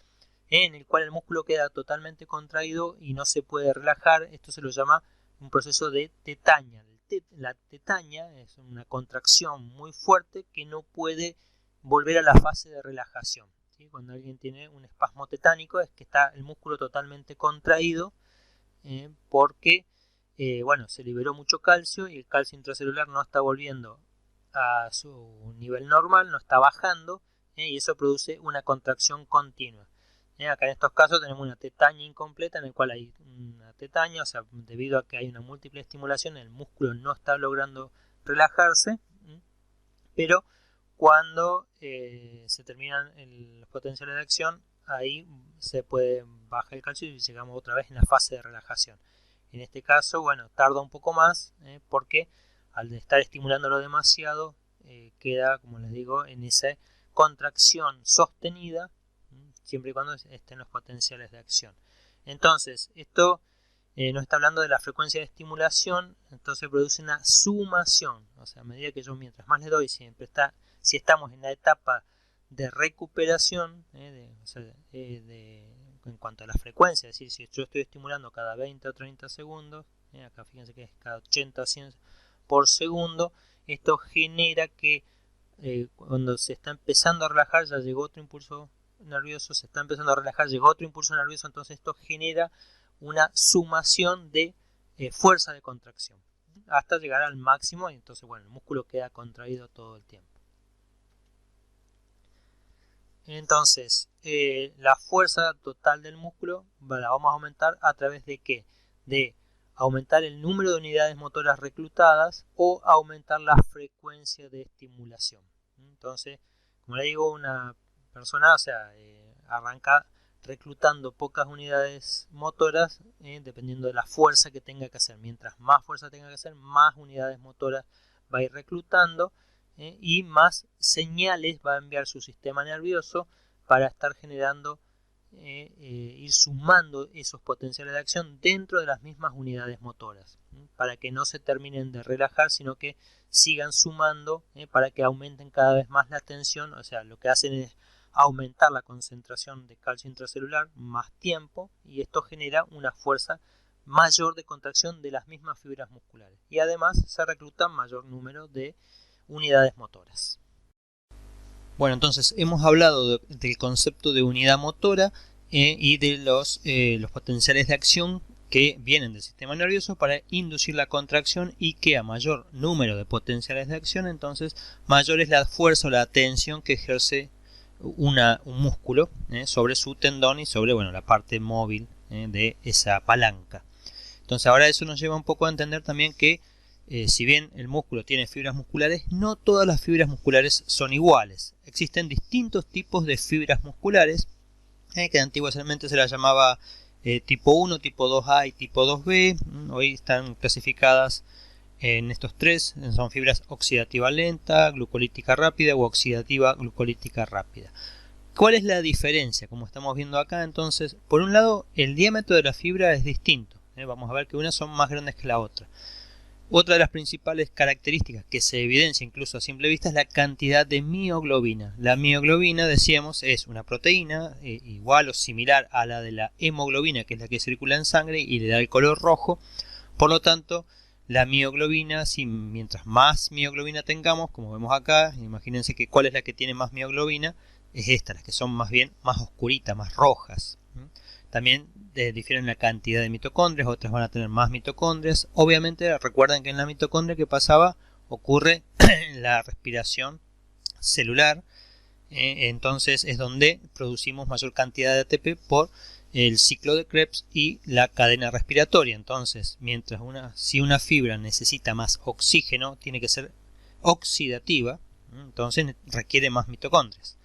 Speaker 1: en el cual el músculo queda totalmente contraído y no se puede relajar. Esto se lo llama un proceso de tetaña. La tetaña es una contracción muy fuerte que no puede volver a la fase de relajación. ¿Sí? Cuando alguien tiene un espasmo tetánico es que está el músculo totalmente contraído, porque bueno, se liberó mucho calcio y el calcio intracelular no está volviendo a su nivel normal, no está bajando, y eso produce una contracción continua. Acá en estos casos tenemos una tetaña incompleta, en el cual hay una tetaña, o sea, debido a que hay una múltiple estimulación, el músculo no está logrando relajarse, pero cuando se terminan los potenciales de acción, ahí se puede bajar el calcio y llegamos otra vez en la fase de relajación. En este caso, bueno, tarda un poco más, porque al estar estimulándolo demasiado, queda, como les digo, en esa contracción sostenida, siempre y cuando estén los potenciales de acción. Entonces, esto nos está hablando de la frecuencia de estimulación. Entonces produce una sumación, o sea, a medida que yo mientras más le doy, si estamos en la etapa de recuperación, en cuanto a la frecuencia, es decir, si yo estoy estimulando cada 20 o 30 segundos, acá fíjense que es cada 80 o 100 por segundo, esto genera que cuando se está empezando a relajar, ya llegó otro impulso nervioso, se está empezando a relajar, llegó otro impulso nervioso, entonces esto genera una sumación de fuerza de contracción hasta llegar al máximo, y entonces bueno, el músculo queda contraído todo el tiempo. Entonces la fuerza total del músculo la vamos a aumentar a través de ¿qué? De aumentar el número de unidades motoras reclutadas o aumentar la frecuencia de estimulación. Entonces, como le digo, una persona, o sea, arranca reclutando pocas unidades motoras, dependiendo de la fuerza que tenga que hacer. Mientras más fuerza tenga que hacer, más unidades motoras va a ir reclutando, y más señales va a enviar su sistema nervioso para estar generando, ir sumando esos potenciales de acción dentro de las mismas unidades motoras, para que no se terminen de relajar, sino que sigan sumando, para que aumenten cada vez más la tensión. O sea, lo que hacen es aumentar la concentración de calcio intracelular más tiempo, y esto genera una fuerza mayor de contracción de las mismas fibras musculares, y además se recluta mayor número de unidades motoras. Bueno, entonces hemos hablado del concepto de unidad motora, y de los potenciales de acción que vienen del sistema nervioso para inducir la contracción, y que a mayor número de potenciales de acción, entonces mayor es la fuerza o la tensión que ejerce un músculo sobre su tendón y sobre, bueno, la parte móvil de esa palanca. Entonces ahora eso nos lleva un poco a entender también que si bien el músculo tiene fibras musculares, no todas las fibras musculares son iguales. Existen distintos tipos de fibras musculares, que antiguamente se las llamaba tipo 1, tipo 2A y tipo 2B. Hoy están clasificadas en estos tres. Son fibras oxidativa lenta, glucolítica rápida o oxidativa glucolítica rápida. ¿Cuál es la diferencia? Como estamos viendo acá, entonces, por un lado, el diámetro de la fibra es distinto. Vamos a ver que unas son más grandes que la otra. Otra de las principales características que se evidencia incluso a simple vista es la cantidad de mioglobina. La mioglobina, decíamos, es una proteína igual o similar a la de la hemoglobina, que es la que circula en sangre y le da el color rojo. Por lo tanto, la mioglobina, mientras más mioglobina tengamos, como vemos acá, imagínense que cuál es la que tiene más mioglobina, es esta, las que son más bien más oscuritas, más rojas. También difieren la cantidad de mitocondrias, otras van a tener más mitocondrias. Obviamente recuerden que en la mitocondria, ¿qué pasaba? Ocurre la respiración celular, entonces es donde producimos mayor cantidad de ATP por el ciclo de Krebs y la cadena respiratoria. Entonces, si una fibra necesita más oxígeno, tiene que ser oxidativa, entonces requiere más mitocondrias.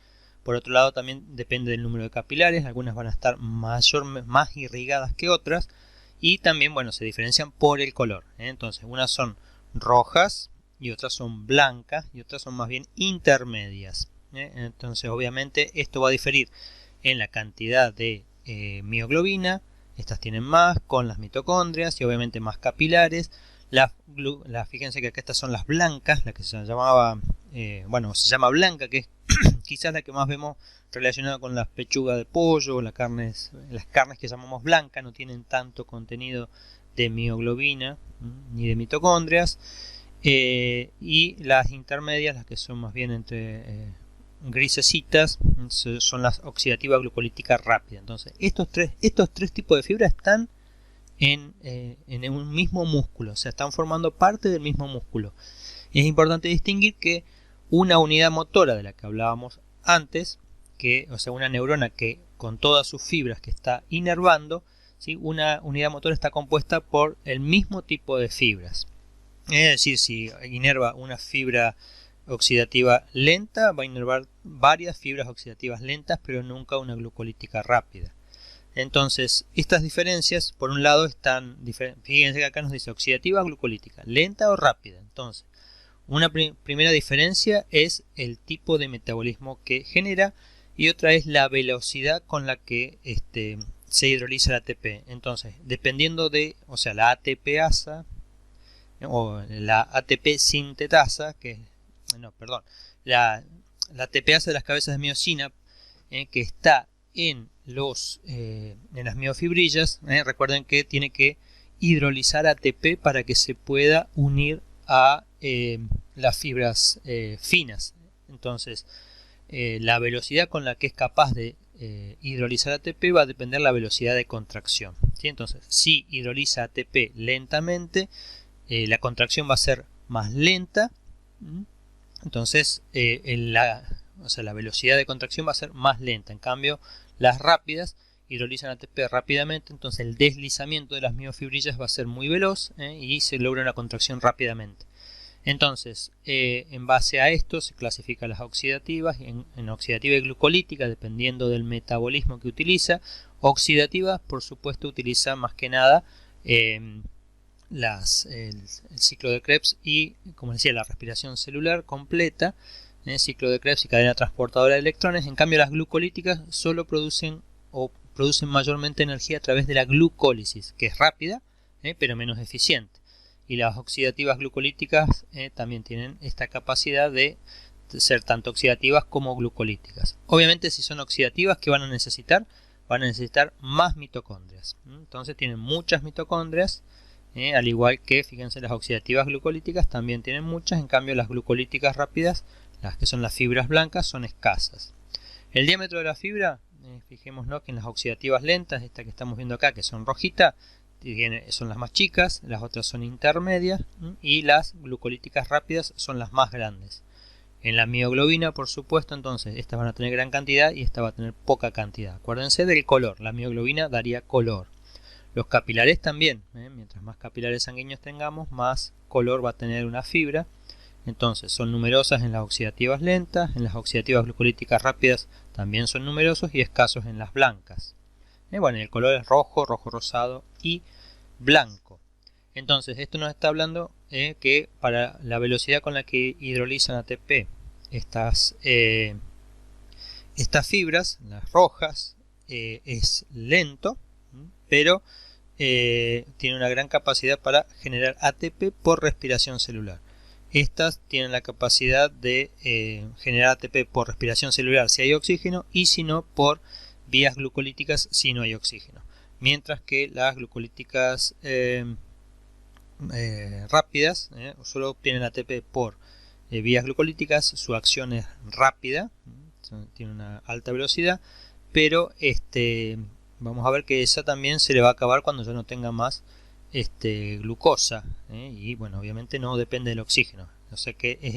Speaker 1: Por otro lado, también depende del número de capilares, algunas van a estar más irrigadas que otras, y también, bueno, se diferencian por el color. Entonces, unas son rojas y otras son blancas y otras son más bien intermedias. Entonces, obviamente, esto va a diferir en la cantidad de mioglobina. Estas tienen más con las mitocondrias y obviamente más capilares. Fíjense que acá estas son las blancas, la que se llamaba, se llama blanca, que es quizás la que más vemos relacionada con las pechugas de pollo, las carnes que llamamos blancas, no tienen tanto contenido de mioglobina ni de mitocondrias, y las intermedias, las que son más bien entre grisecitas, son las oxidativa glucolítica rápida. Entonces estos tres tipos de fibra están en un mismo músculo, o sea, están formando parte del mismo músculo. Es importante distinguir que una unidad motora de la que hablábamos antes, una neurona que con todas sus fibras que está inervando, ¿sí? Una unidad motora está compuesta por el mismo tipo de fibras. Es decir, si inerva una fibra oxidativa lenta, va a inervar varias fibras oxidativas lentas, pero nunca una glucolítica rápida. Entonces, estas diferencias, por un lado, fíjense que acá nos dice oxidativa glucolítica, lenta o rápida. Entonces, una primera diferencia es el tipo de metabolismo que genera, y otra es la velocidad con la que se hidroliza el ATP. Entonces, dependiendo la ATPasa o la ATP sintetasa, la ATPasa de las cabezas de miosina, que está en las miofibrillas, recuerden que tiene que hidrolizar ATP para que se pueda unir a las fibras finas. Entonces, la velocidad con la que es capaz de hidrolizar ATP va a depender de la velocidad de contracción, ¿sí? Entonces, si hidroliza ATP lentamente, la contracción va a ser más lenta. Entonces, la velocidad de contracción va a ser más lenta. En cambio, las rápidas hidrolizan ATP rápidamente, entonces el deslizamiento de las miofibrillas va a ser muy veloz, y se logra una contracción rápidamente. Entonces, en base a esto se clasifican las oxidativas en oxidativa y glucolítica, dependiendo del metabolismo que utiliza. Oxidativas, por supuesto, utiliza más que nada el ciclo de Krebs y, como decía, la respiración celular completa, ciclo de Krebs y cadena transportadora de electrones. En cambio, las glucolíticas solo producen mayormente energía a través de la glucólisis, que es rápida, pero menos eficiente. Y las oxidativas glucolíticas también tienen esta capacidad de ser tanto oxidativas como glucolíticas. Obviamente, si son oxidativas, ¿qué van a necesitar? Van a necesitar más mitocondrias. Entonces tienen muchas mitocondrias, al igual que, fíjense, las oxidativas glucolíticas también tienen muchas. En cambio, las glucolíticas rápidas, las que son las fibras blancas, son escasas. El diámetro de la fibra, fijémonos que en las oxidativas lentas, esta que estamos viendo acá, que son rojitas, son las más chicas, las otras son intermedias, y las glucolíticas rápidas son las más grandes. En la mioglobina, por supuesto, entonces estas van a tener gran cantidad y esta va a tener poca cantidad. Acuérdense del color, la mioglobina daría color. Los capilares también, mientras más capilares sanguíneos tengamos, más color va a tener una fibra. Entonces son numerosas en las oxidativas lentas, en las oxidativas glucolíticas rápidas también son numerosos y escasos en las blancas. Bueno, el color es rojo, rojo rosado y blanco. Entonces esto nos está hablando que para la velocidad con la que hidrolizan ATP estas fibras, las rojas, es lento, pero tiene una gran capacidad para generar ATP por respiración celular. Estas tienen la capacidad de generar ATP por respiración celular si hay oxígeno y si no por vías glucolíticas si no hay oxígeno. Mientras que las glucolíticas rápidas solo obtienen ATP por vías glucolíticas, su acción es rápida, tiene una alta velocidad, pero vamos a ver que esa también se le va a acabar cuando ya no tenga más glucosa, y bueno, obviamente no depende del oxígeno. O sea que es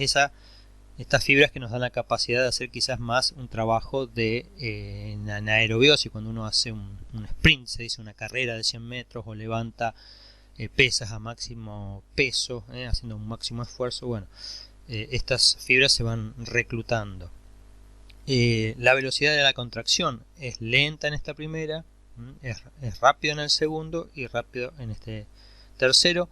Speaker 1: estas fibras que nos dan la capacidad de hacer quizás más un trabajo de en aerobiosis, cuando uno hace un sprint, se dice una carrera de 100 metros o levanta pesas a máximo peso, haciendo un máximo esfuerzo. Bueno, estas fibras se van reclutando. La velocidad de la contracción es lenta en esta primera, es rápido en el segundo y rápido en este tercero,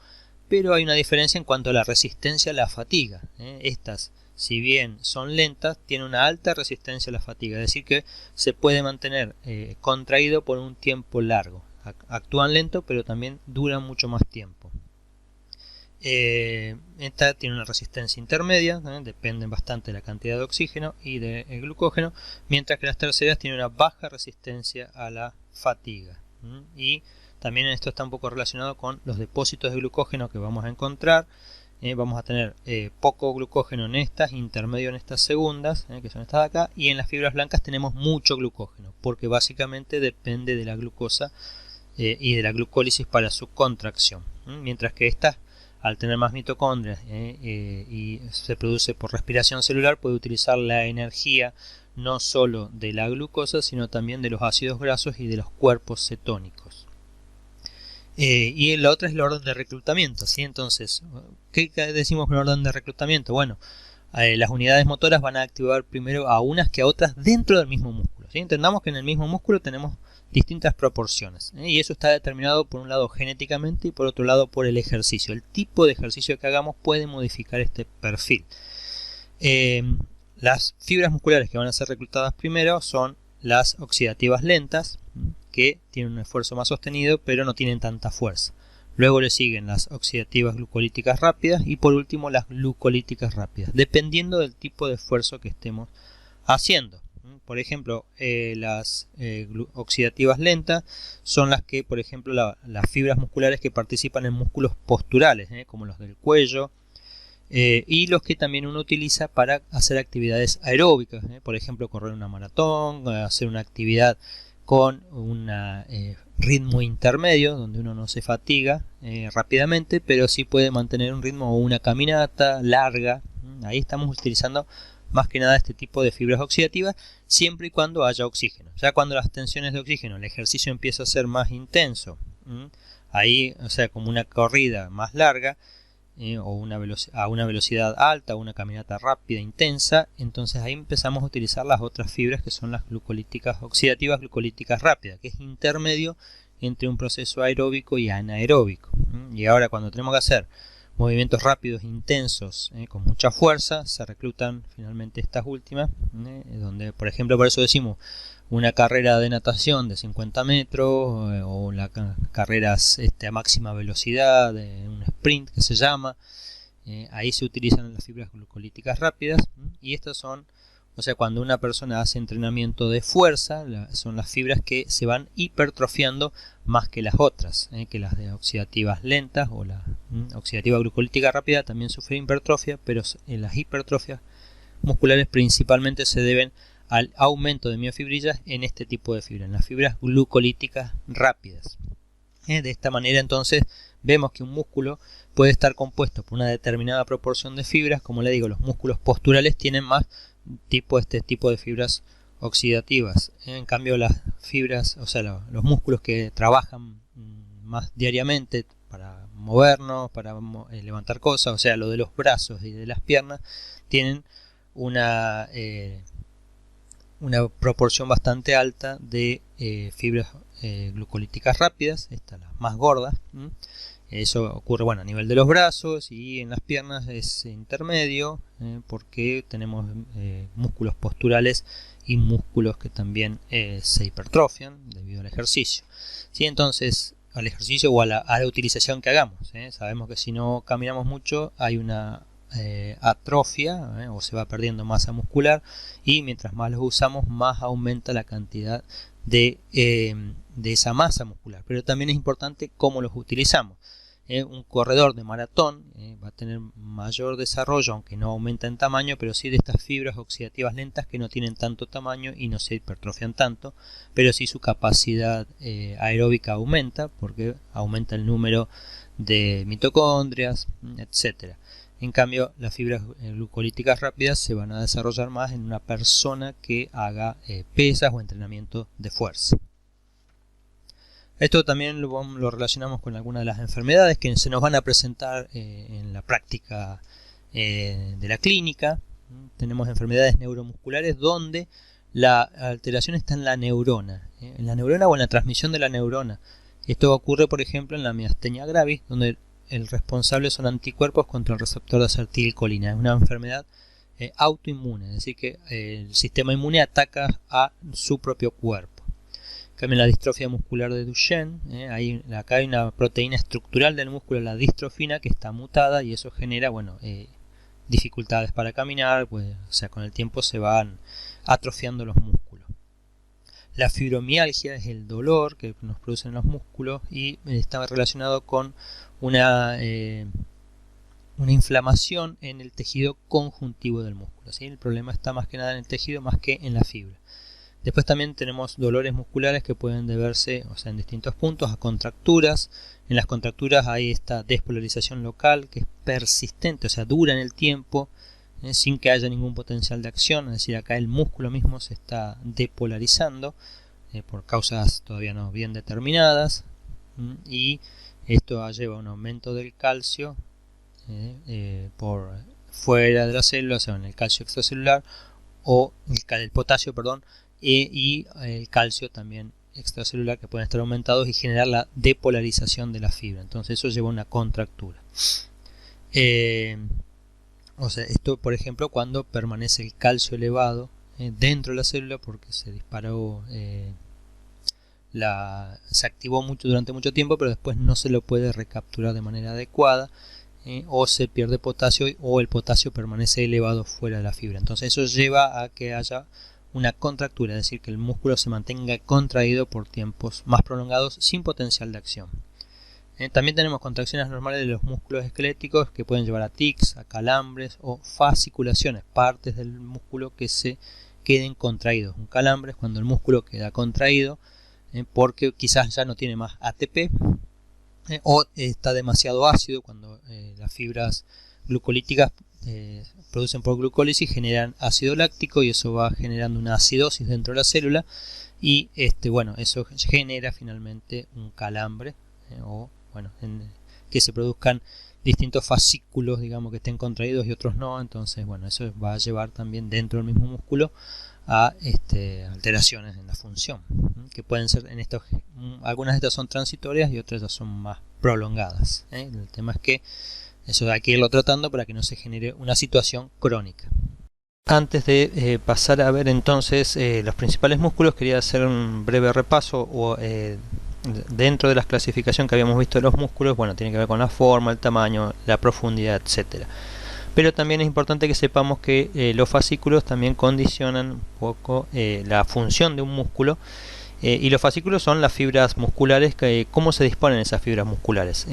Speaker 1: pero hay una diferencia en cuanto a la resistencia a la fatiga. Estas, si bien son lentas, tienen una alta resistencia a la fatiga, es decir que se puede mantener contraído por un tiempo largo. Actúan lento, pero también duran mucho más tiempo. Esta tiene una resistencia intermedia, dependen bastante de la cantidad de oxígeno y de glucógeno, mientras que las terceras tienen una baja resistencia a la fatiga. Y también esto está un poco relacionado con los depósitos de glucógeno que vamos a encontrar. Vamos a tener poco glucógeno en estas, intermedio en estas segundas, que son estas de acá, y en las fibras blancas tenemos mucho glucógeno, porque básicamente depende de la glucosa y de la glucólisis para su contracción. Mientras que estas, al tener más mitocondrias y se produce por respiración celular, puede utilizar la energía no solo de la glucosa, sino también de los ácidos grasos y de los cuerpos cetónicos. Y la otra es el orden de reclutamiento, ¿sí? Entonces, ¿qué decimos con el orden de reclutamiento? Bueno, las unidades motoras van a activar primero a unas que a otras dentro del mismo músculo, ¿sí? Entendamos que en el mismo músculo tenemos distintas proporciones, y eso está determinado por un lado genéticamente y por otro lado por el ejercicio. El tipo de ejercicio que hagamos puede modificar este perfil. Las fibras musculares que van a ser reclutadas primero son las oxidativas lentas, que tienen un esfuerzo más sostenido pero no tienen tanta fuerza. Luego le siguen las oxidativas glucolíticas rápidas y por último las glucolíticas rápidas, dependiendo del tipo de esfuerzo que estemos haciendo. Por ejemplo, las oxidativas lentas son las que, por ejemplo, las fibras musculares que participan en músculos posturales, como los del cuello, y los que también uno utiliza para hacer actividades aeróbicas, por ejemplo, correr una maratón, hacer una actividad con un ritmo intermedio, donde uno no se fatiga rápidamente, pero sí puede mantener un ritmo o una caminata larga. Ahí estamos utilizando más que nada este tipo de fibras oxidativas, siempre y cuando haya oxígeno. Ya cuando las tensiones de oxígeno, el ejercicio empieza a ser más intenso, ahí, o sea, como una corrida más larga, o a una velocidad alta, o una caminata rápida, intensa, entonces ahí empezamos a utilizar las otras fibras que son las glucolíticas oxidativas, glucolíticas rápidas, que es intermedio entre un proceso aeróbico y anaeróbico. Y ahora cuando tenemos que hacer movimientos rápidos, intensos, con mucha fuerza, se reclutan finalmente estas últimas, donde por ejemplo, por eso decimos una carrera de natación de 50 metros o carreras a máxima velocidad, un sprint que se llama, ahí se utilizan las fibras glucolíticas rápidas, y estas son, o sea, cuando una persona hace entrenamiento de fuerza, son las fibras que se van hipertrofiando más que las otras, que las de oxidativas lentas o la oxidativa glucolítica rápida también sufren hipertrofia, pero en las hipertrofias musculares principalmente se deben al aumento de miofibrillas en este tipo de fibras, en las fibras glucolíticas rápidas. De esta manera entonces vemos que un músculo puede estar compuesto por una determinada proporción de fibras. Como le digo, los músculos posturales tienen más este tipo de fibras oxidativas. En cambio las fibras, o sea, los músculos que trabajan más diariamente para movernos, para levantar cosas, o sea, lo de los brazos y de las piernas, tienen una proporción bastante alta de fibras glucolíticas rápidas, estas las más gordas. Eso ocurre, bueno, a nivel de los brazos, y en las piernas es intermedio, porque tenemos músculos posturales y músculos que también se hipertrofian debido al ejercicio. ¿Sí? Entonces, al ejercicio o a la utilización que hagamos. Sabemos que si no caminamos mucho hay una atrofia, o se va perdiendo masa muscular, y mientras más los usamos más aumenta la cantidad de esa masa muscular. Pero también es importante cómo los utilizamos. Un corredor de maratón va a tener mayor desarrollo, aunque no aumenta en tamaño, pero sí de estas fibras oxidativas lentas que no tienen tanto tamaño y no se hipertrofian tanto, pero sí su capacidad aeróbica aumenta, porque aumenta el número de mitocondrias, etcétera. En cambio, las fibras glucolíticas rápidas se van a desarrollar más en una persona que haga pesas o entrenamiento de fuerza. Esto también lo relacionamos con algunas de las enfermedades que se nos van a presentar en la práctica de la clínica. Tenemos enfermedades neuromusculares donde la alteración está en la neurona o en la transmisión de la neurona. Esto ocurre, por ejemplo, en la miastenia gravis, donde el responsable son anticuerpos contra el receptor de acetilcolina. Es una enfermedad autoinmune, es decir, que el sistema inmune ataca a su propio cuerpo. En la distrofia muscular de Duchenne, acá hay una proteína estructural del músculo, la distrofina, que está mutada, y eso genera dificultades para caminar, pues, o sea, con el tiempo se van atrofiando los músculos. La fibromialgia es el dolor que nos producen los músculos y está relacionado con una inflamación en el tejido conjuntivo del músculo. ¿Sí? El problema está más que nada en el tejido más que en la fibra. Después también tenemos dolores musculares que pueden deberse, o sea, en distintos puntos, a contracturas. En las contracturas hay esta despolarización local que es persistente, o sea, dura en el tiempo, sin que haya ningún potencial de acción. Es decir, acá el músculo mismo se está depolarizando por causas todavía no bien determinadas, y esto lleva a un aumento del calcio por fuera de la célula, o sea, en el calcio extracelular, o el potasio, perdón, y el calcio también extracelular, que pueden estar aumentados y generar la depolarización de la fibra. Entonces eso lleva a una contractura. O sea, esto, por ejemplo, cuando permanece el calcio elevado dentro de la célula, porque se disparó, se activó durante mucho tiempo, pero después no se lo puede recapturar de manera adecuada, o se pierde potasio, o el potasio permanece elevado fuera de la fibra. Entonces eso lleva a que haya una contractura, es decir, que el músculo se mantenga contraído por tiempos más prolongados sin potencial de acción. También tenemos contracciones normales de los músculos esqueléticos que pueden llevar a tics, a calambres o fasciculaciones, partes del músculo que se queden contraídos. Un calambre es cuando el músculo queda contraído porque quizás ya no tiene más ATP, o está demasiado ácido, cuando las fibras glucolíticas producen por glucólisis, generan ácido láctico, y eso va generando una acidosis dentro de la célula, y eso genera finalmente un calambre, que se produzcan distintos fascículos, digamos, que estén contraídos y otros no. Entonces, bueno, eso va a llevar también dentro del mismo músculo a alteraciones en la función, que pueden ser en estos, algunas de estas son transitorias y otras ya son más prolongadas. El tema es que eso hay que irlo tratando para que no se genere una situación crónica. Antes de pasar a ver entonces los principales músculos, quería hacer un breve repaso dentro de la clasificación que habíamos visto de los músculos. Bueno, tiene que ver con la forma, el tamaño, la profundidad, etcétera. Pero también es importante que sepamos que los fascículos también condicionan un poco la función de un músculo. Y los fascículos son las fibras musculares, cómo se disponen esas fibras musculares.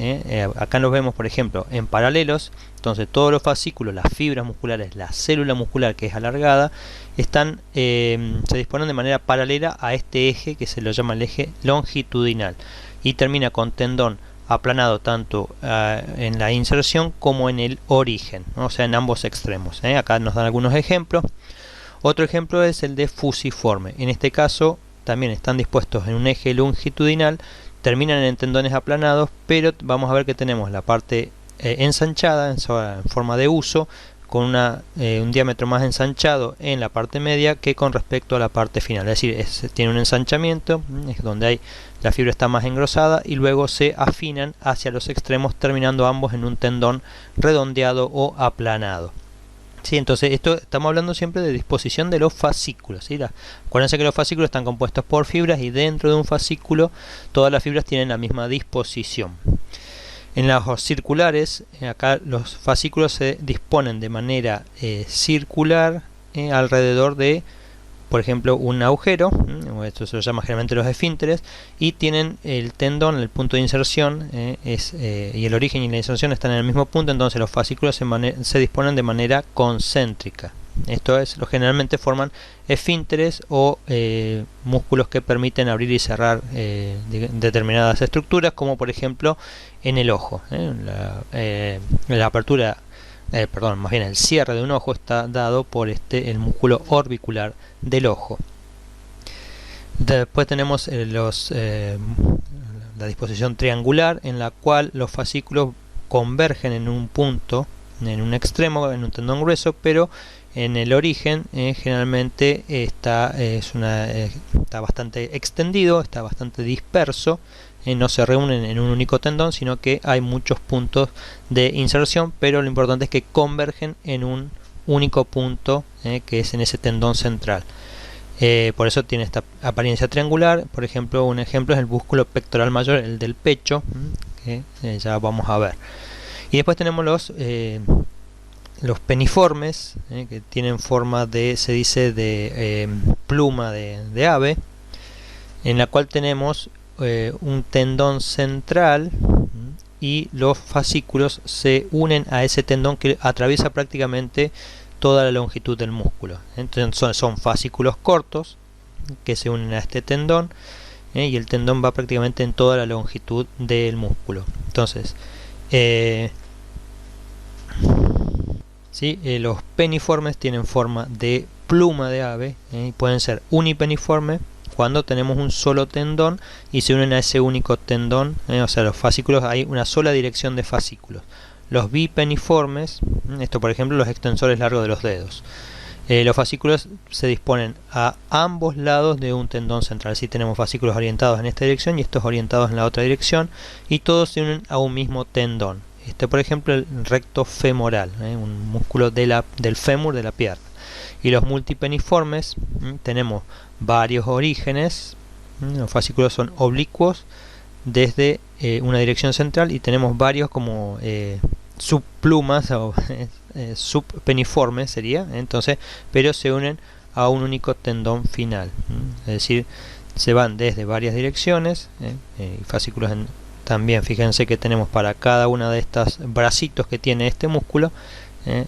Speaker 1: Acá nos vemos, por ejemplo, en paralelos. Entonces todos los fascículos, las fibras musculares, la célula muscular que es alargada, se disponen de manera paralela a este eje que se lo llama el eje longitudinal. Y termina con tendón aplanado tanto en la inserción como en el origen, ¿no? O sea, en ambos extremos. Acá nos dan algunos ejemplos. Otro ejemplo es el de fusiforme. En este caso también están dispuestos en un eje longitudinal, terminan en tendones aplanados, pero vamos a ver que tenemos la parte ensanchada en forma de huso, con un diámetro más ensanchado en la parte media que con respecto a la parte final. Es decir, tiene un ensanchamiento, es donde la fibra está más engrosada, y luego se afinan hacia los extremos, terminando ambos en un tendón redondeado o aplanado. Sí, entonces estamos hablando siempre de disposición de los fascículos, ¿sí? Acuérdense que los fascículos están compuestos por fibras, y dentro de un fascículo todas las fibras tienen la misma disposición. En los circulares, acá los fascículos se disponen de manera circular alrededor de, por ejemplo, un agujero. Esto se lo llama generalmente los esfínteres, y tienen el tendón, el punto de inserción y el origen y la inserción están en el mismo punto. Entonces los fascículos se disponen de manera concéntrica. Esto es, generalmente forman esfínteres o músculos que permiten abrir y cerrar determinadas estructuras, como por ejemplo en el ojo. La apertura, más bien el cierre de un ojo está dado por el músculo orbicular del ojo. Después tenemos la disposición triangular, en la cual los fascículos convergen en un punto, en un extremo, en un tendón grueso, pero en el origen generalmente está bastante extendido, está bastante disperso. No se reúnen en un único tendón, sino que hay muchos puntos de inserción, pero lo importante es que convergen en un único punto, que es en ese tendón central. Por eso tiene esta apariencia triangular. Por ejemplo, un ejemplo es el músculo pectoral mayor, el del pecho, que ya vamos a ver. Y después tenemos los peniformes, que tienen forma de, se dice, de pluma de ave, en la cual tenemos un tendón central, y los fascículos se unen a ese tendón que atraviesa prácticamente toda la longitud del músculo. Entonces son fascículos cortos que se unen a este tendón, y el tendón va prácticamente en toda la longitud del músculo. Entonces los peniformes tienen forma de pluma de ave, y pueden ser unipeniformes cuando tenemos un solo tendón y se unen a ese único tendón. O sea, los fascículos, hay una sola dirección de fascículos. Los bipeniformes, esto por ejemplo los extensores largos de los dedos. Los fascículos se disponen a ambos lados de un tendón central. Así tenemos fascículos orientados en esta dirección y estos orientados en la otra dirección, y todos se unen a un mismo tendón. Por ejemplo, el recto femoral, un músculo del fémur, de la pierna. Y los multipeniformes, tenemos varios orígenes. Los fascículos son oblicuos desde una dirección central, y tenemos varios como subplumas o subpeniformes sería, entonces, pero se unen a un único tendón final. Es decir, se van desde varias direcciones. Fascículos también, fíjense que tenemos para cada una de estas bracitos que tiene este músculo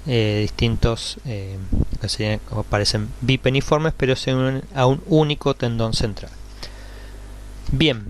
Speaker 1: distintos, que parecen bipeniformes, pero se unen a un único tendón central. Bien.